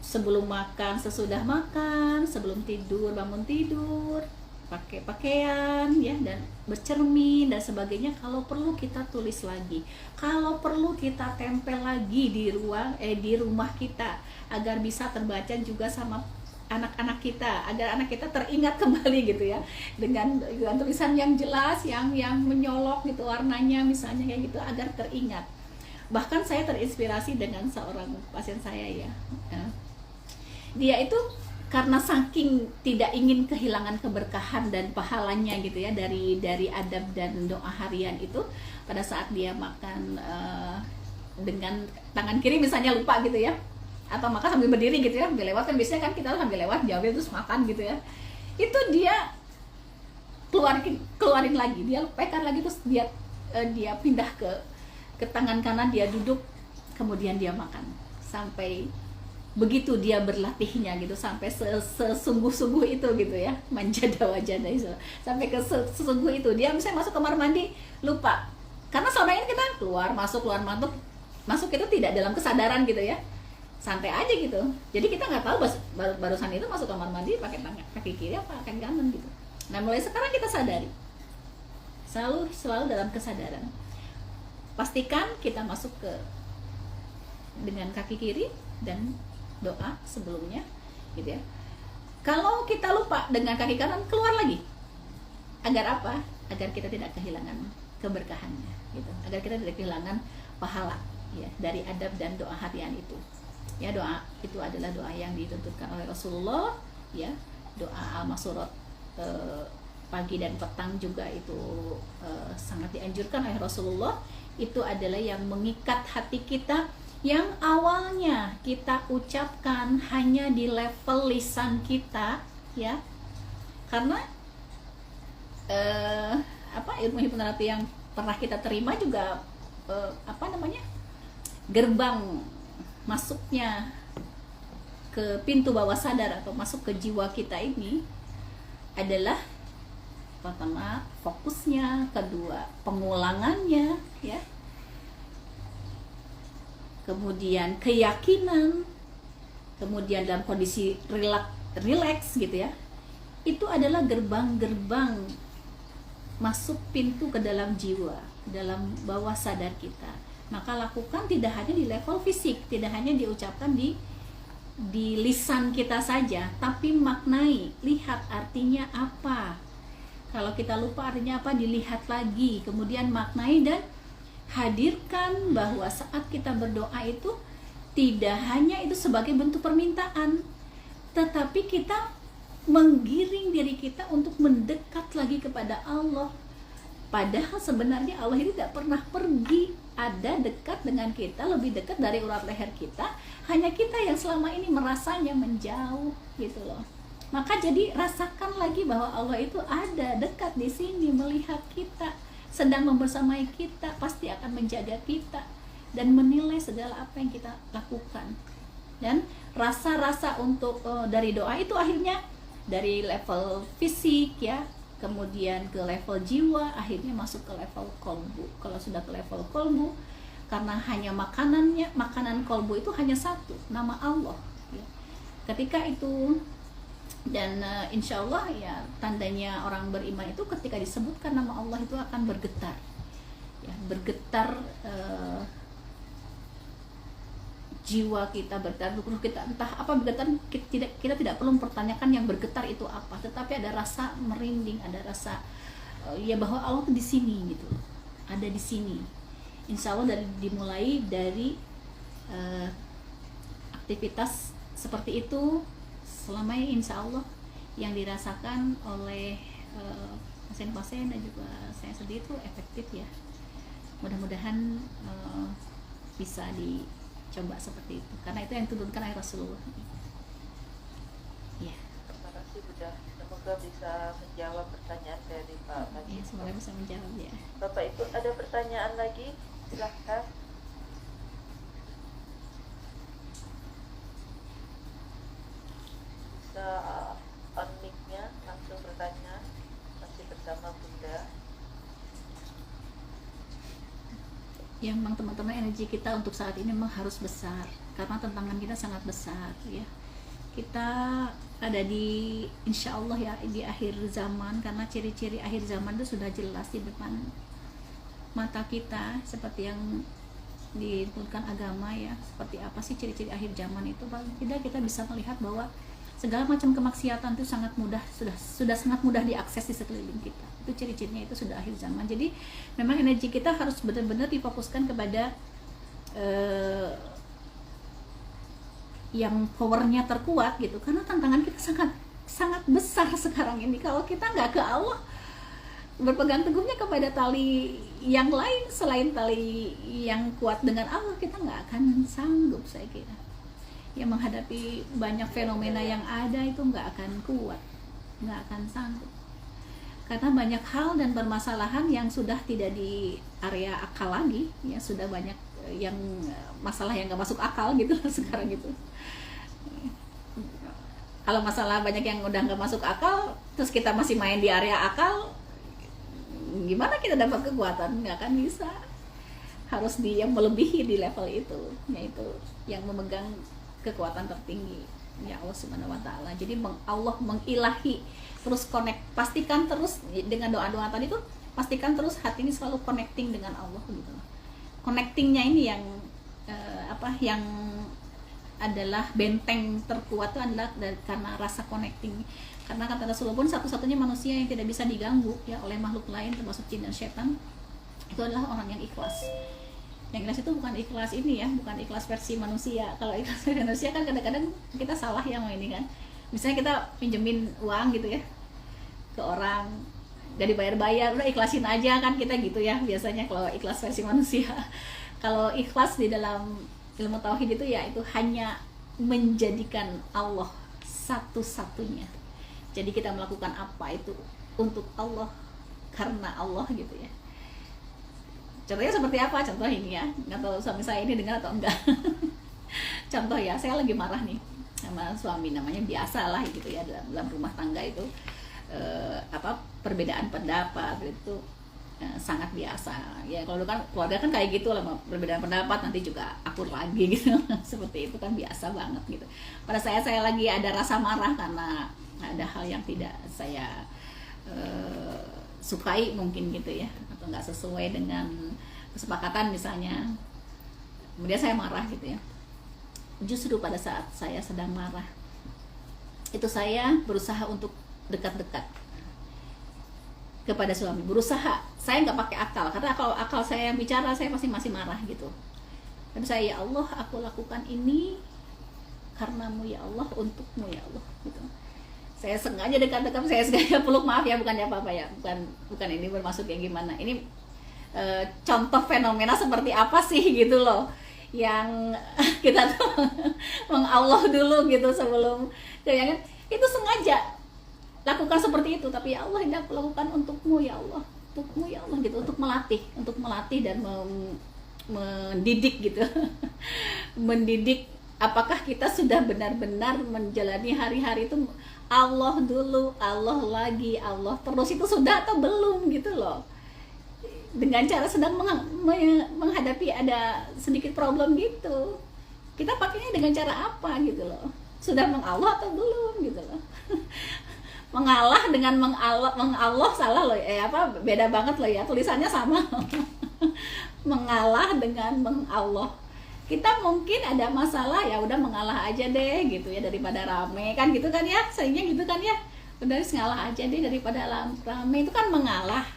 sebelum makan, sesudah makan, sebelum tidur, bangun tidur, pakai pakaian ya, dan bercermin dan sebagainya. Kalau perlu kita tulis lagi, kalau perlu kita tempel lagi di rumah kita agar bisa terbaca juga sama anak-anak kita, agar anak kita teringat kembali gitu ya, dengan tulisan yang jelas, yang menyolok gitu warnanya misalnya kayak gitu, agar teringat. Bahkan saya terinspirasi dengan seorang pasien saya ya. Dia itu karena saking tidak ingin kehilangan keberkahan dan pahalanya gitu ya dari adab dan doa harian itu, pada saat dia makan dengan tangan kiri misalnya lupa gitu ya, atau makan sambil berdiri gitu ya, sambil lewat kan biasanya kan kita sambil lewat jawabnya terus makan gitu ya, itu dia keluarin lagi, dia pekan lagi, terus dia pindah ke tangan kanan, dia duduk, kemudian dia makan sampai begitu dia berlatihnya gitu, sampai sesungguh-sungguh itu gitu ya, manjada wajada itu sampai ke sesungguh itu. Dia misalnya masuk kamar mandi lupa, karena selama ini kita keluar masuk itu tidak dalam kesadaran gitu ya. santai aja gitu. Jadi kita nggak tahu barusan itu masuk kamar mandi pakai tangan kaki kiri apa kaki kanan gitu. Nah mulai sekarang kita sadari, selalu dalam kesadaran, pastikan kita masuk ke dengan kaki kiri dan doa sebelumnya gitu ya. Kalau kita lupa dengan kaki kanan, keluar lagi. Agar apa? Agar kita tidak kehilangan keberkahannya gitu. Agar kita tidak kehilangan pahala ya dari adab dan doa harian itu. Ya, doa itu adalah doa yang dituntutkan oleh Rasulullah ya. Doa al-masurat pagi dan petang juga itu sangat dianjurkan oleh Rasulullah. Itu adalah yang mengikat hati kita, yang awalnya kita ucapkan hanya di level lisan kita ya, karena ilmu hipnoterapi yang pernah kita terima juga gerbang masuknya ke pintu bawah sadar atau masuk ke jiwa kita ini adalah pertama fokusnya, kedua pengulangannya ya, kemudian keyakinan, kemudian dalam kondisi relax gitu ya. Itu adalah gerbang-gerbang masuk pintu ke dalam jiwa, dalam bawah sadar kita. Maka lakukan tidak hanya di level fisik, tidak hanya diucapkan di lisan kita saja, tapi maknai, lihat artinya apa. Kalau kita lupa artinya apa, dilihat lagi, kemudian maknai dan hadirkan bahwa saat kita berdoa itu tidak hanya itu sebagai bentuk permintaan, tetapi kita menggiring diri kita untuk mendekat lagi kepada Allah. Padahal sebenarnya Allah ini tidak pernah pergi, ada dekat dengan kita, lebih dekat dari urat leher kita. Hanya kita yang selama ini merasanya menjauh gitu loh. Maka jadi rasakan lagi bahwa Allah itu ada dekat di sini, melihat kita, sedang membersamai kita, pasti akan menjaga kita dan menilai segala apa yang kita lakukan. Dan rasa-rasa untuk dari doa itu akhirnya dari level fisik ya, kemudian ke level jiwa, akhirnya masuk ke level kolbu. Kalau sudah ke level kolbu, karena hanya makanan kolbu itu hanya satu, nama Allah ya. Ketika itu, dan insya Allah ya, tandanya orang beriman itu ketika disebutkan nama Allah itu akan bergetar ya, bergetar jiwa kita, bergetar ruh kita, entah apa bergetar, kita tidak perlu mempertanyakan yang bergetar itu apa, tetapi ada rasa merinding, ada rasa ya bahwa Allah tuh di sini gitu, ada di sini. Insya Allah dimulai dari aktivitas seperti itu selama ini, insya Allah yang dirasakan oleh pasien-pasien dan juga saya sendiri itu efektif ya. Mudah-mudahan bisa dicoba seperti itu, karena itu yang diturunkan oleh Rasulullah. Ya. Terima kasih Bunda. Semoga bisa menjawab pertanyaan dari Pak Haji. Ya, semoga bisa menjawab ya. Bapak Ibu ada pertanyaan lagi? Silahkan. Bisa on mic-nya langsung bertanya, masih bersama Bunda. Ya memang teman-teman, energi kita untuk saat ini memang harus besar karena tantangan kita sangat besar ya. Kita ada di insya Allah ya di akhir zaman, karena ciri-ciri akhir zaman itu sudah jelas di depan mata kita, seperti yang diturunkan agama ya. Seperti apa sih ciri-ciri akhir zaman itu? Paling tidak kita bisa melihat bahwa segala macam kemaksiatan itu sangat mudah, sudah sangat mudah diakses di sekeliling kita. Itu ciri-cirinya, itu sudah akhir zaman. Jadi memang energi kita harus benar-benar difokuskan kepada yang powernya terkuat gitu, karena tantangan kita sangat besar sekarang ini. Kalau kita nggak ke Allah, berpegang teguhnya kepada tali yang lain selain tali yang kuat dengan Allah, kita nggak akan sanggup saya kira. Yang menghadapi banyak fenomena yang ada itu nggak akan kuat, nggak akan sanggup, karena banyak hal dan permasalahan yang sudah tidak di area akal lagi ya, sudah banyak yang masalah yang nggak masuk akal gitu sekarang gitu. Kalau masalah banyak yang udah nggak masuk akal, terus kita masih main di area akal, gimana kita dapat kekuatan? Nggak akan bisa. Harus yang melebihi di level itu, yaitu yang memegang kekuatan tertinggi ya Allah Subhanahu wa taala. Jadi Allah mengilahi, terus connect, pastikan terus dengan doa-doa tadi tuh, pastikan terus hati ini selalu connecting dengan Allah gitu. Connectingnya ini yang yang adalah benteng terkuat itu adalah karena rasa connecting. Karena kata Rasulullah pun satu-satunya manusia yang tidak bisa diganggu ya oleh makhluk lain termasuk jin dan setan itu adalah orang yang ikhlas. Yang ikhlas itu bukan ikhlas ini ya, bukan ikhlas versi manusia. Kalau ikhlas versi manusia kan kadang-kadang kita salah yang ini kan. Misalnya kita pinjemin uang gitu ya ke orang, gak dibayar-bayar, udah ikhlasin aja kan kita gitu ya biasanya kalau ikhlas versi manusia. Kalau ikhlas di dalam ilmu tauhid itu ya itu hanya menjadikan Allah satu-satunya. Jadi kita melakukan apa itu untuk Allah, karena Allah gitu ya. Contohnya seperti apa? Contoh ini ya, nggak tahu suami saya ini dengar atau enggak. Contoh ya, saya lagi marah nih sama suami, namanya biasa lah gitu ya dalam rumah tangga itu perbedaan pendapat itu sangat biasa ya. Kalau kan keluarga kan kayak gitu lah, perbedaan pendapat nanti juga akur lagi gitu. Seperti itu kan biasa banget gitu. Pada saya lagi ada rasa marah karena ada hal yang tidak saya sukai mungkin gitu ya, atau nggak sesuai dengan kesepakatan misalnya, kemudian saya marah gitu ya. Justru pada saat saya sedang marah itu saya berusaha untuk dekat-dekat kepada suami, berusaha. Saya nggak pakai akal, karena kalau akal saya yang bicara saya pasti masih marah gitu. Dan saya, ya Allah, aku lakukan ini karenamu ya Allah, untukmu ya Allah gitu. Saya sengaja dekat-dekat, saya sengaja peluk, maaf ya, bukannya apa-apa ya, bukan ini bermaksud kayak gimana. Ini contoh fenomena seperti apa sih gitu loh, yang kita tuh mengallah dulu gitu sebelum jangan itu sengaja lakukan seperti itu, tapi ya Allah, ini aku lakukan untukmu ya Allah, untukmu ya Allah gitu, untuk melatih dan mendidik gitu. Mendidik apakah kita sudah benar-benar menjalani hari-hari itu Allah dulu, Allah lagi, Allah terus, itu sudah atau belum gitu loh. Dengan cara sedang menghadapi ada sedikit problem gitu, kita pakainya dengan cara apa gitu loh. Sudah mengallah atau belum gitu loh. Mengalah dengan mengallah salah loh, beda banget loh ya, tulisannya sama. Mengalah dengan mengallah, kita mungkin ada masalah ya udah mengalah aja deh gitu ya, daripada rame kan gitu kan ya, seringnya gitu kan ya, udah ngalah aja deh daripada rame, itu kan mengalah.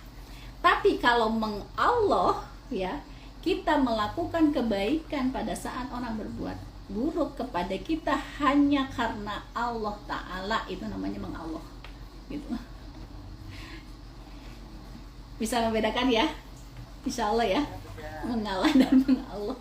Tapi kalau mengallah ya, kita melakukan kebaikan pada saat orang berbuat buruk kepada kita hanya karena Allah Ta'ala, itu namanya mengallah gitu. Bisa membedakan ya, insya Allah ya, mengalah dan mengallah.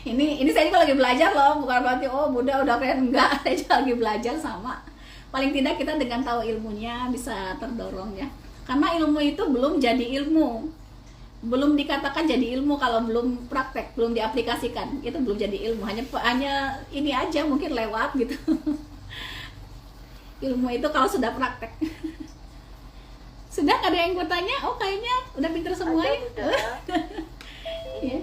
ini saya juga lagi belajar loh, bukan berarti Bunda udah keren, enggak. Saya juga lagi belajar sama. Paling tidak kita dengan tahu ilmunya bisa terdorong ya, karena ilmu itu belum jadi ilmu, belum dikatakan jadi ilmu kalau belum praktek, belum diaplikasikan, itu belum jadi ilmu, hanya ini aja mungkin lewat gitu. Ilmu itu kalau sudah praktek. Sudah ada yang bertanya? Kayaknya udah pinter semua ya. Ini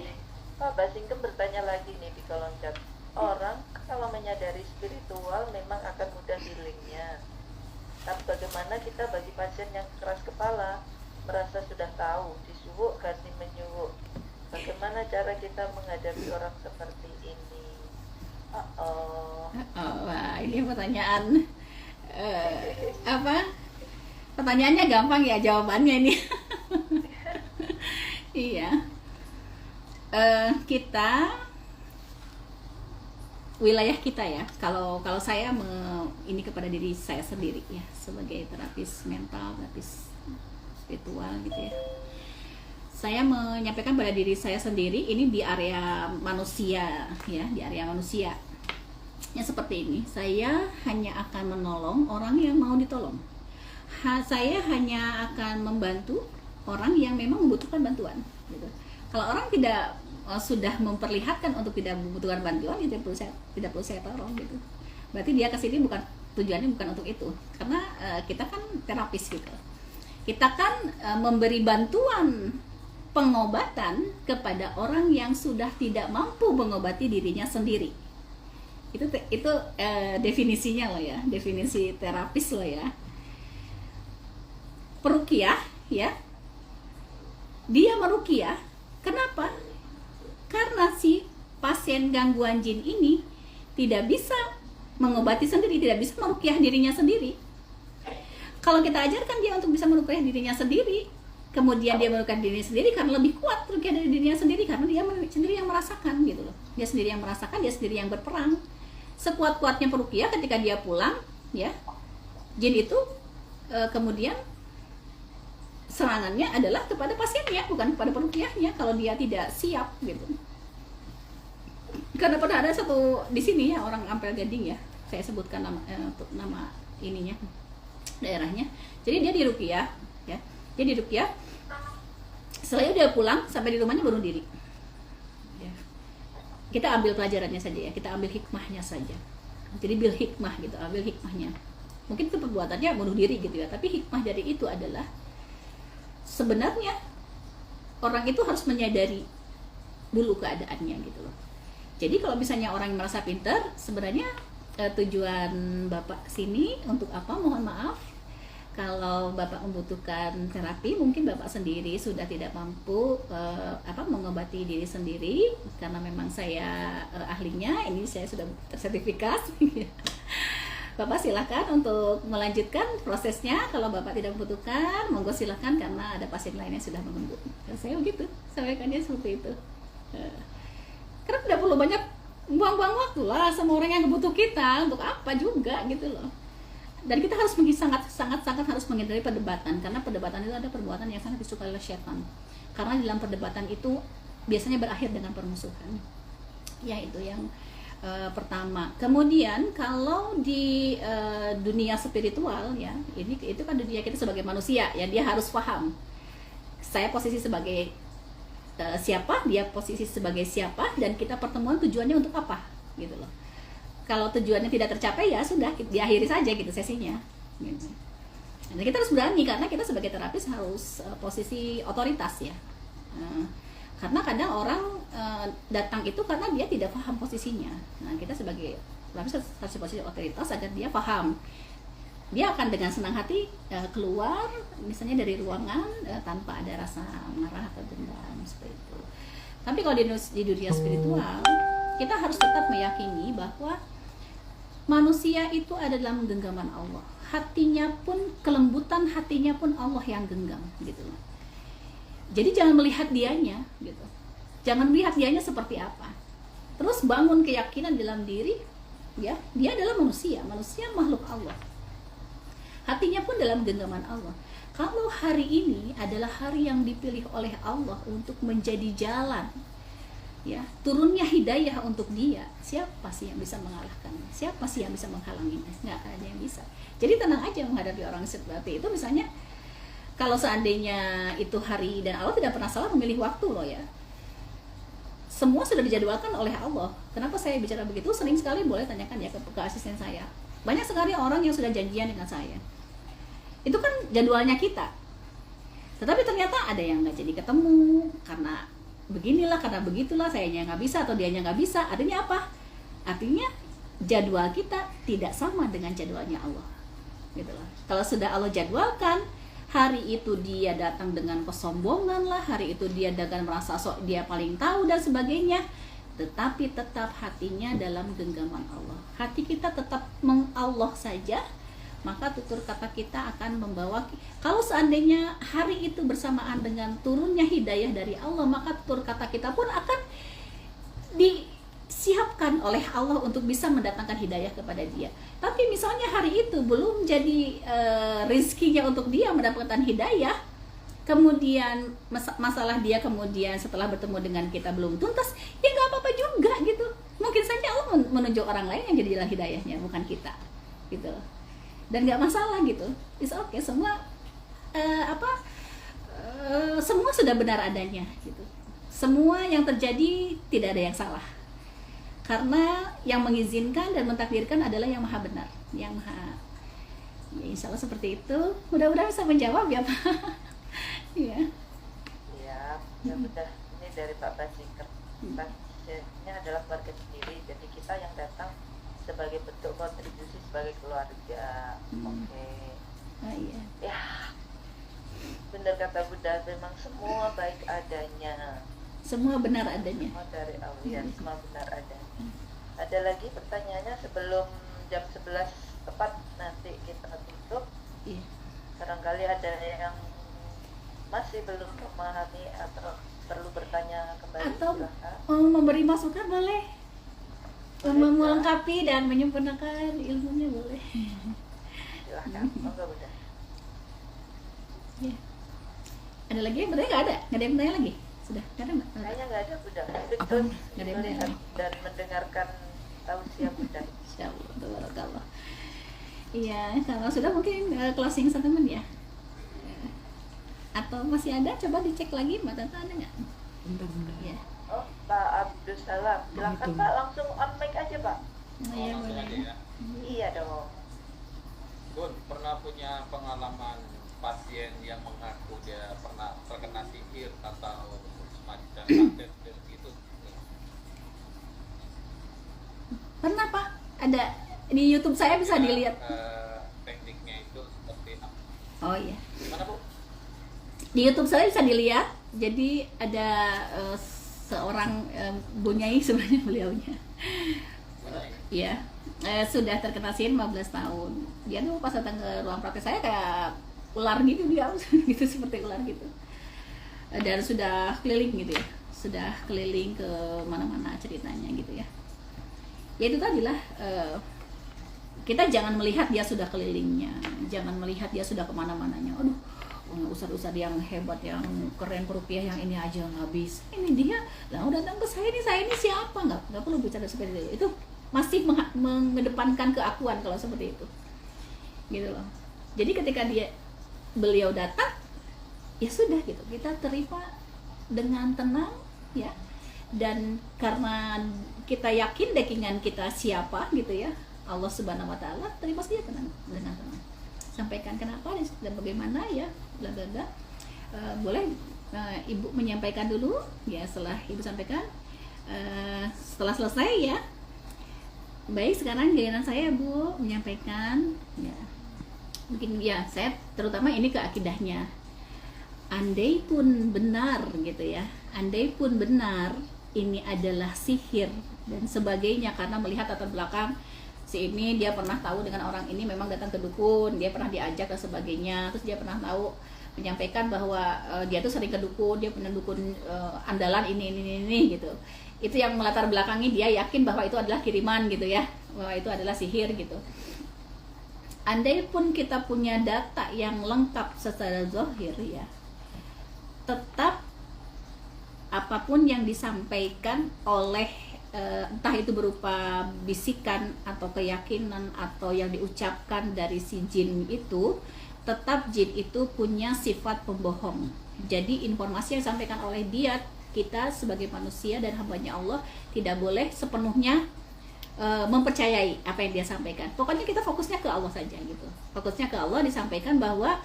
Pak Basingkem bertanya lagi nih di kolom chat. Orang kalau menyadari spiritual memang akan mudah healingnya. Tapi bagaimana kita bagi pasien yang keras kepala, merasa sudah tahu, disuwuk ganti menyuwuk. Bagaimana cara kita menghadapi orang seperti ini? Wah, ini pertanyaan pertanyaannya gampang ya, jawabannya ini. Iya. Kita wilayah kita ya, kalau saya ini kepada diri saya sendiri ya, sebagai terapis mental, terapis spiritual gitu ya, saya menyampaikan pada diri saya sendiri ini di area manusia ya, di area manusia yang seperti ini. Saya hanya akan menolong orang yang mau ditolong. Saya hanya akan membantu orang yang memang membutuhkan bantuan gitu. Kalau orang tidak sudah memperlihatkan untuk tidak membutuhkan bantuan, itu tidak perlu saya tolong gitu. Berarti dia kesini tujuannya bukan untuk itu, karena kita kan terapis gitu. Kita kan memberi bantuan pengobatan kepada orang yang sudah tidak mampu mengobati dirinya sendiri. Itu definisinya loh ya, definisi terapis loh ya. Peruqyah ya, dia meruqyah. Kenapa? Karena si pasien gangguan jin ini tidak bisa mengobati sendiri, tidak bisa meruqyah dirinya sendiri. Kalau kita ajarkan dia untuk bisa meruqyah dirinya sendiri, kemudian dia meruqyah dirinya sendiri karena lebih kuat ruqyah dari dirinya sendiri, karena dia sendiri yang merasakan gitu loh. Dia sendiri yang merasakan, dia sendiri yang berperang. Sekuat-kuatnya peruqyah, ketika dia pulang ya, jin itu kemudian serangannya adalah kepada pasiennya, bukan kepada peruqyahnya kalau dia tidak siap gitu. Karena pernah ada satu di sini ya, orang Ampel Gading ya, saya sebutkan nama ininya, daerahnya. Jadi dia diruqyah ya, dia diruqyah. Setelah dia pulang sampai di rumahnya bunuh diri ya. Kita ambil pelajarannya saja ya, kita ambil hikmahnya saja. Jadi bil hikmah gitu, ambil hikmahnya. Mungkin itu perbuatannya bunuh diri gitu ya, tapi hikmah dari itu adalah sebenarnya orang itu harus menyadari dulu keadaannya gitu loh. Jadi kalau misalnya orang yang merasa pintar, sebenarnya tujuan Bapak sini untuk apa? Mohon maaf, kalau Bapak membutuhkan terapi, mungkin Bapak sendiri sudah tidak mampu mengobati diri sendiri, karena memang saya ahlinya, ini saya sudah tersertifikasi. Bapak silakan untuk melanjutkan prosesnya. Kalau Bapak tidak membutuhkan, monggo silakan, karena ada pasien lain yang sudah menunggu. Saya begitu, sampaikannya seperti itu. Karena tidak perlu banyak buang-buang waktu lah sama orang yang butuh kita, untuk apa juga gitu loh. Dan kita harus sangat harus menghindari perdebatan, karena perdebatan itu ada perbuatan yang sangat disukai oleh syaitan. Karena dalam perdebatan itu biasanya berakhir dengan permusuhan. Ya, itu yang pertama. Kemudian kalau di dunia spiritual ya, itu kan dunia kita sebagai manusia ya, dia harus paham saya posisi sebagai siapa, dia posisi sebagai siapa, dan kita pertemuan tujuannya untuk apa gitu loh. Kalau tujuannya tidak tercapai ya sudah, diakhiri saja gitu sesinya gitu. Nah, kita harus berani, karena kita sebagai terapis harus posisi otoritas ya. Karena kadang orang datang itu karena dia tidak paham posisinya. Nah, kita sebagai terapis harus posisi otoritas agar dia paham. Dia akan dengan senang hati keluar misalnya dari ruangan tanpa ada rasa marah atau dendam seperti itu. Tapi kalau di dunia spiritual, kita harus tetap meyakini bahwa manusia itu ada dalam genggaman Allah. Hatinya pun, kelembutan hatinya pun Allah yang genggam gitu loh. Jadi jangan melihat dianya gitu. Jangan melihat dianya seperti apa. Terus bangun keyakinan dalam diri ya, dia adalah manusia makhluk Allah. Hatinya pun dalam genggaman Allah. Kalau hari ini adalah hari yang dipilih oleh Allah untuk menjadi jalan ya, turunnya hidayah untuk dia, siapa sih yang bisa mengalahkannya? Siapa sih yang bisa menghalanginya? Nggak ada yang bisa. Jadi tenang aja menghadapi orang seperti itu. Misalnya kalau seandainya itu hari, dan Allah tidak pernah salah memilih waktu loh ya, semua sudah dijadwalkan oleh Allah. Kenapa saya bicara begitu? Sering sekali, boleh tanyakan ya ke asisten saya. Banyak sekali orang yang sudah janjian dengan saya, itu kan jadwalnya kita, tetapi ternyata ada yang nggak jadi ketemu karena beginilah, karena begitulah, sayanya nggak bisa atau dianya nggak bisa. Artinya apa? Artinya jadwal kita tidak sama dengan jadwalnya Allah gitu loh. Kalau sudah Allah jadwalkan, hari itu dia datang dengan kesombongan lah, hari itu dia dengan merasa sok dia paling tahu dan sebagainya, tetapi tetap hatinya dalam genggaman Allah. Hati kita tetap meng-Allah saja, maka tutur kata kita akan membawa. Kalau seandainya hari itu bersamaan dengan turunnya hidayah dari Allah, maka tutur kata kita pun akan disiapkan oleh Allah untuk bisa mendatangkan hidayah kepada dia. Tapi misalnya hari itu belum jadi rizkinya untuk dia mendapatkan hidayah, kemudian masalah dia kemudian setelah bertemu dengan kita belum tuntas, ya nggak apa-apa juga gitu. Mungkin saja Allah menunjuk orang lain yang jadi jalan hidayahnya, bukan kita gitu. Dan nggak masalah gitu, it's okay, semua semua sudah benar adanya gitu. Semua yang terjadi tidak ada yang salah, karena yang mengizinkan dan mentakdirkan adalah yang maha benar, yang maha, ya insya Allah seperti itu. Mudah-mudahan bisa menjawab ya Pak. Ya. Ya. Ya udah, ini dari Pak Basiker. Pasiennya adalah keluarga sendiri, jadi kita yang datang sebagai bentuk kontribusi sebagai keluarga. Oke. Oh iya. Ya, benar kata Bunda, memang semua baik adanya. Semua benar adanya. Semua dari Allah, ya, semua benar adanya. Ada lagi pertanyaannya sebelum jam 11 tepat nanti kita tutup. Iya. Barangkali ada yang masih belum memahami atau perlu bertanya kembali, Atau silahkan. memberi masukan boleh, melengkapi dan menyempurnakan ilmunya boleh. Silahkan, monggo Bunda. Ya. Ada lagi yang bertanya? Nggak ada yang bertanya lagi? Sudah, nggak ada mbak? Kayaknya nggak ada Bunda. Apa? Terus Nggak ada yang melihat bertanya? dan mendengarkan tausiah Bunda. Insyaallah, tabarakallah. Iya, kalau sudah mungkin closing statement ya. Atau masih ada? Coba dicek lagi, Mbak Tata, ada nggak? Bentar. Ya. Oh, Pak Abdul Salam, silakan Betul. Pak, langsung on mic aja Pak. Oh, iya, langsung boleh. aja ya. Iya dong. Bun, pernah punya pengalaman pasien yang mengaku dia pernah terkena sihir atau semacam santet gitu? Pernah Pak? Ada di YouTube saya bisa dilihat. Tekniknya itu seperti apa? Oh iya. Mana Bu? Di YouTube saya bisa dilihat. Jadi ada seorang Bunyai sebenarnya beliaunya. Ya, sudah terkena sihir 15 tahun. Dia tuh pas datang ke ruang praktek saya kayak ular gitu dia, gitu seperti ular gitu. Dan sudah keliling gitu ya, sudah keliling ke mana-mana ceritanya gitu ya. Ya itu tadilah kita jangan melihat dia sudah kelilingnya, jangan melihat dia sudah kemana-mananya. Aduh, ustad-ustad yang hebat, yang keren perupiah, yang ini aja nggak bisa. Ini dia, lah datang ke saya ini siapa? Nggak perlu bicara seperti itu. Itu masih mengedepankan keakuan kalau seperti itu, gitu loh. Jadi ketika beliau datang, ya sudah gitu, kita terima dengan tenang ya. Dan karena kita yakin backingan kita siapa gitu ya, Allah Subhanahu Wa Taala, terima saja dengan tenang. Sampaikan kenapa dan bagaimana ya, bla bla bla. Boleh Ibu menyampaikan dulu ya, setelah Ibu sampaikan, setelah selesai ya. Baik, sekarang giliran saya Bu menyampaikan ya. Mungkin ya, saya terutama ini ke akidahnya. Andai pun benar gitu ya, andai pun benar ini adalah sihir dan sebagainya, karena melihat latar belakang si ini, dia pernah tahu dengan orang ini memang datang ke dukun, dia pernah diajak dan sebagainya, terus dia pernah tahu menyampaikan bahwa dia tuh sering ke dukun, dia punya dukun andalan ini gitu. Itu yang melatar belakangi dia yakin bahwa itu adalah kiriman gitu ya, bahwa itu adalah sihir gitu. Andai pun kita punya data yang lengkap secara zahir ya, tetap apapun yang disampaikan oleh entah itu berupa bisikan atau keyakinan atau yang diucapkan dari si jin itu, tetap jin itu punya sifat pembohong. Jadi informasi yang disampaikan oleh dia, kita sebagai manusia dan hambanya Allah tidak boleh sepenuhnya mempercayai apa yang dia sampaikan. Pokoknya kita fokusnya ke Allah saja gitu. Fokusnya ke Allah, disampaikan bahwa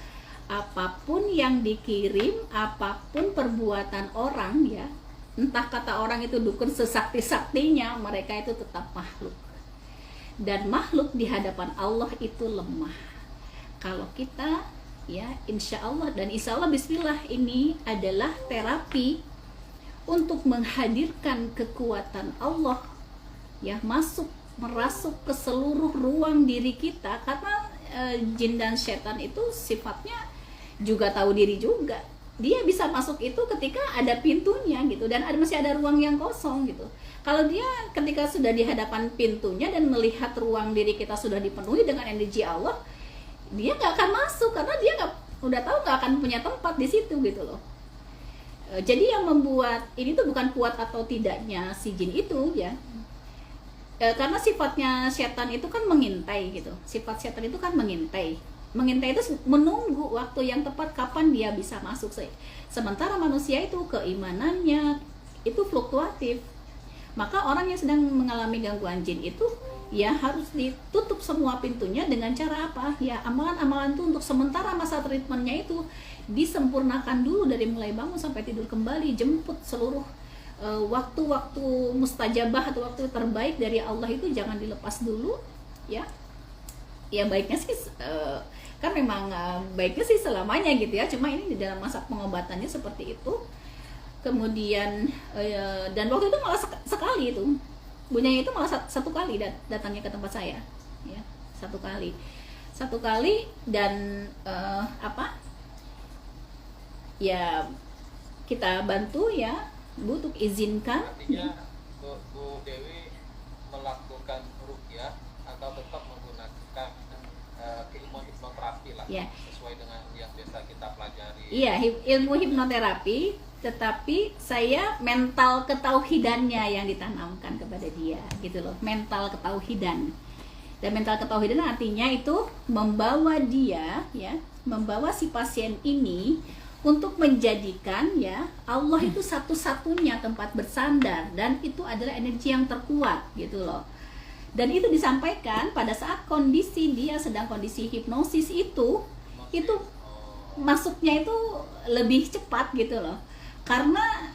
apapun yang dikirim, apapun perbuatan orang ya, entah kata orang itu dukun sesakti-saktinya, mereka itu tetap makhluk. Dan makhluk di hadapan Allah itu lemah. Kalau kita ya insya Allah dan insya Allah bismillah, ini adalah terapi untuk menghadirkan kekuatan Allah ya, merasuk ke seluruh ruang diri kita, karena jin dan setan itu sifatnya juga tahu diri juga. Dia bisa masuk itu ketika ada pintunya gitu, dan masih ada ruang yang kosong gitu. Kalau dia ketika sudah di hadapan pintunya dan melihat ruang diri kita sudah dipenuhi dengan energi Allah, dia nggak akan masuk karena dia udah tahu nggak akan punya tempat di situ gitu loh. Jadi yang membuat ini tuh bukan kuat atau tidaknya si jin itu ya, karena sifatnya setan itu kan mengintai gitu. Sifat setan itu kan mengintai itu menunggu waktu yang tepat kapan dia bisa masuk. Sementara manusia itu keimanannya itu fluktuatif. Maka orang yang sedang mengalami gangguan jin itu ya harus ditutup semua pintunya dengan cara apa? Ya amalan-amalan itu untuk sementara masa treatmentnya itu disempurnakan dulu dari mulai bangun sampai tidur kembali, jemput seluruh waktu-waktu mustajabah atau waktu terbaik dari Allah itu jangan dilepas dulu, ya. Ya baiknya sih kan memang baiknya sih selamanya gitu ya, cuma ini di dalam masa pengobatannya seperti itu. Kemudian dan waktu itu malah sekali itu bunyanya itu malah satu kali datangnya ke tempat saya, ya satu kali dan ya kita bantu ya Bu untuk izinkan. Artinya Bu Dewi melakukan ruqyah atau tetap menggunakan keilmuan hipnoterapi lah, ya, sesuai dengan yang biasa kita pelajari. Iya, ilmu hipnoterapi, tetapi saya mental ketauhidannya yang ditanamkan kepada dia gitu loh, mental ketauhidan. Dan mental ketauhidan artinya itu membawa dia, ya, membawa si pasien ini untuk menjadikan ya Allah itu satu-satunya tempat bersandar dan itu adalah energi yang terkuat gitu loh. Dan itu disampaikan pada saat kondisi dia sedang kondisi hipnosis itu masuknya itu lebih cepat gitu loh. Karena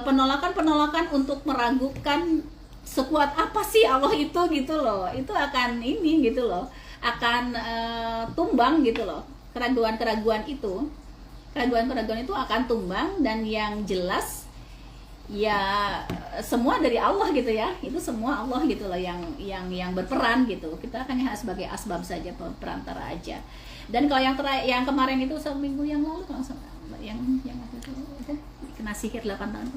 penolakan untuk meragukan sekuat apa sih Allah itu gitu loh, itu akan ini gitu loh, akan tumbang gitu loh. Keraguan-keraguan itu akan tumbang dan yang jelas ya semua dari Allah gitu ya, itu semua Allah gitu loh yang berperan gitu. Kita kan hanya sebagai asbab saja, perantara aja. Dan kalau yang kemarin itu seminggu yang lalu yang itu kena sihir 8 tahun,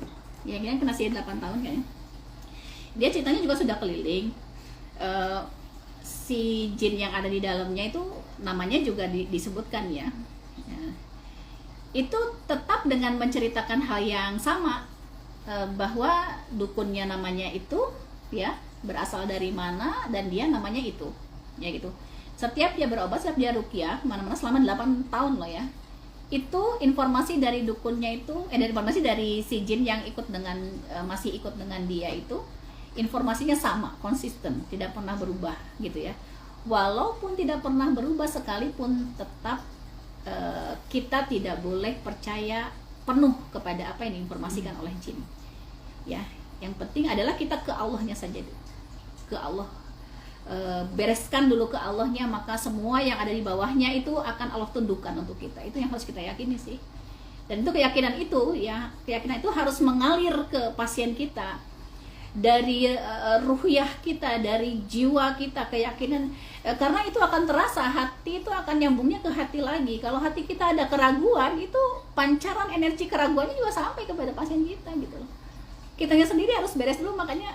ya kan, kena sihir 8 tahun kayaknya. Dia ceritanya juga sudah keliling. Si jin yang ada di dalamnya itu namanya juga disebutkan ya. Itu tetap dengan menceritakan hal yang sama, bahwa dukunnya namanya itu ya berasal dari mana dan dia namanya itu ya gitu. Setiap dia berobat, setiap dia ruqyah mana-mana selama 8 tahun loh ya, itu informasi dari dukunnya itu dari informasi dari si jin yang ikut dengan masih ikut dengan dia itu informasinya sama, konsisten, tidak pernah berubah gitu ya. Walaupun tidak pernah berubah sekalipun, tetap kita tidak boleh percaya penuh kepada apa yang diinformasikan oleh jin. Ya, yang penting adalah kita ke Allahnya saja dulu. Ke Allah. Bereskan dulu ke Allahnya, maka semua yang ada di bawahnya itu akan Allah tundukkan untuk kita. Itu yang harus kita yakini sih. Dan itu keyakinan itu harus mengalir ke pasien kita. Dari ruhiyah kita, dari jiwa kita, keyakinan, karena itu akan terasa, hati itu akan nyambungnya ke hati lagi. Kalau hati kita ada keraguan, itu pancaran energi keraguannya juga sampai kepada pasien kita gitu loh. Kitanya sendiri harus beres dulu, makanya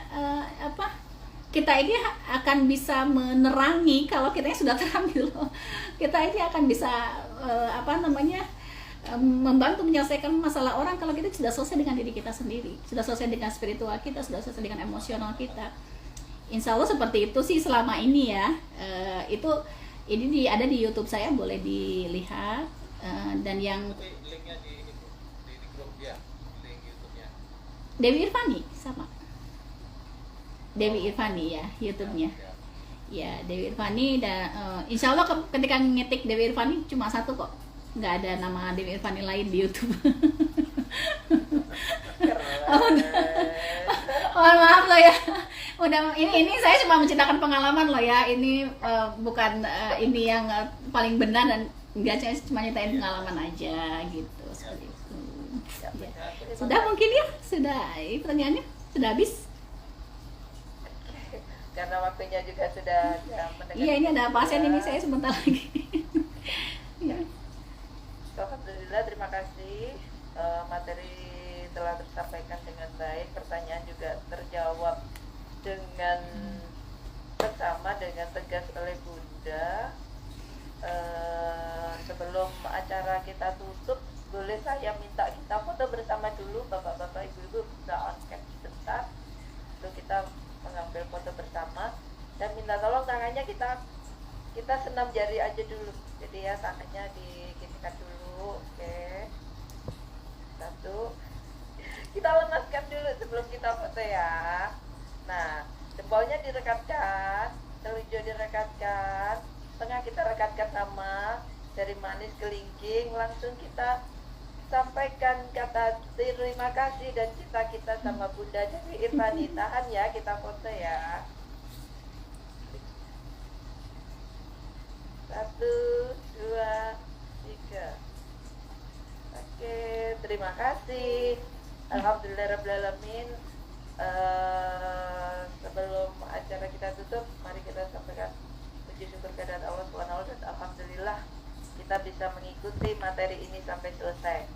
kita ini akan bisa menerangi kalau kitanya sudah terang gitu loh. Kita ini akan bisa membantu menyelesaikan masalah orang kalau kita sudah selesai dengan diri kita sendiri, sudah selesai dengan spiritual kita, sudah selesai dengan emosional kita. Insya Allah seperti itu sih selama ini ya. Ini ada di YouTube saya, boleh dilihat. Dan yang linknya di grup ya, link YouTube-nya Dewi Irfani sama Dewi Irfani ya YouTube-nya. Ya Dewi Irfani, dan insya Allah ketika ngetik Dewi Irfani cuma satu kok, nggak ada nama Dewi Irfani lain di YouTube. Mohon maaf loh ya. Udah ini saya cuma menceritakan pengalaman loh ya. Ini bukan ini yang paling benar, dan enggak, saya cuma nyatain pengalaman aja gitu, seperti itu. Ya. Sudah mungkin ya? Sudah, pertanyaannya sudah habis. Karena waktunya juga sudah mendekati. Iya, ini ada pasien ini, saya sebentar lagi. Ya. Alhamdulillah, terima kasih. Materi telah tersampaikan dengan baik, pertanyaan juga terjawab dengan bersama dengan tegas oleh Bunda. Sebelum acara kita tutup, boleh saya minta kita foto bersama dulu, bapak-bapak, ibu-ibu, bisa on cam sebentar, lalu kita mengambil foto bersama, dan minta tolong tangannya kita senam jari aja dulu, jadi ya tangannya diginikan dulu. Oke, satu, kita lemaskan dulu sebelum kita foto ya. Nah, jempolnya direkatkan, telunjuk direkatkan, tengah kita rekatkan nama, dari manis kelingking, langsung kita sampaikan kata terima kasih dan cita kita sama Bunda Dewi Irfani. Tahan ya, kita foto ya. 1, 2, 3. Oke, terima kasih. Alhamdulillahirrahmanirrahim. Sebelum acara kita tutup, mari kita sampaikan puji syukur kehadirat Allah Subhanahu wa taala, dan alhamdulillah kita bisa mengikuti materi ini sampai selesai.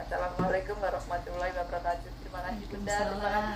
Assalamualaikum warahmatullahi wabarakatuh. Terima kasih Bunda, terima kasih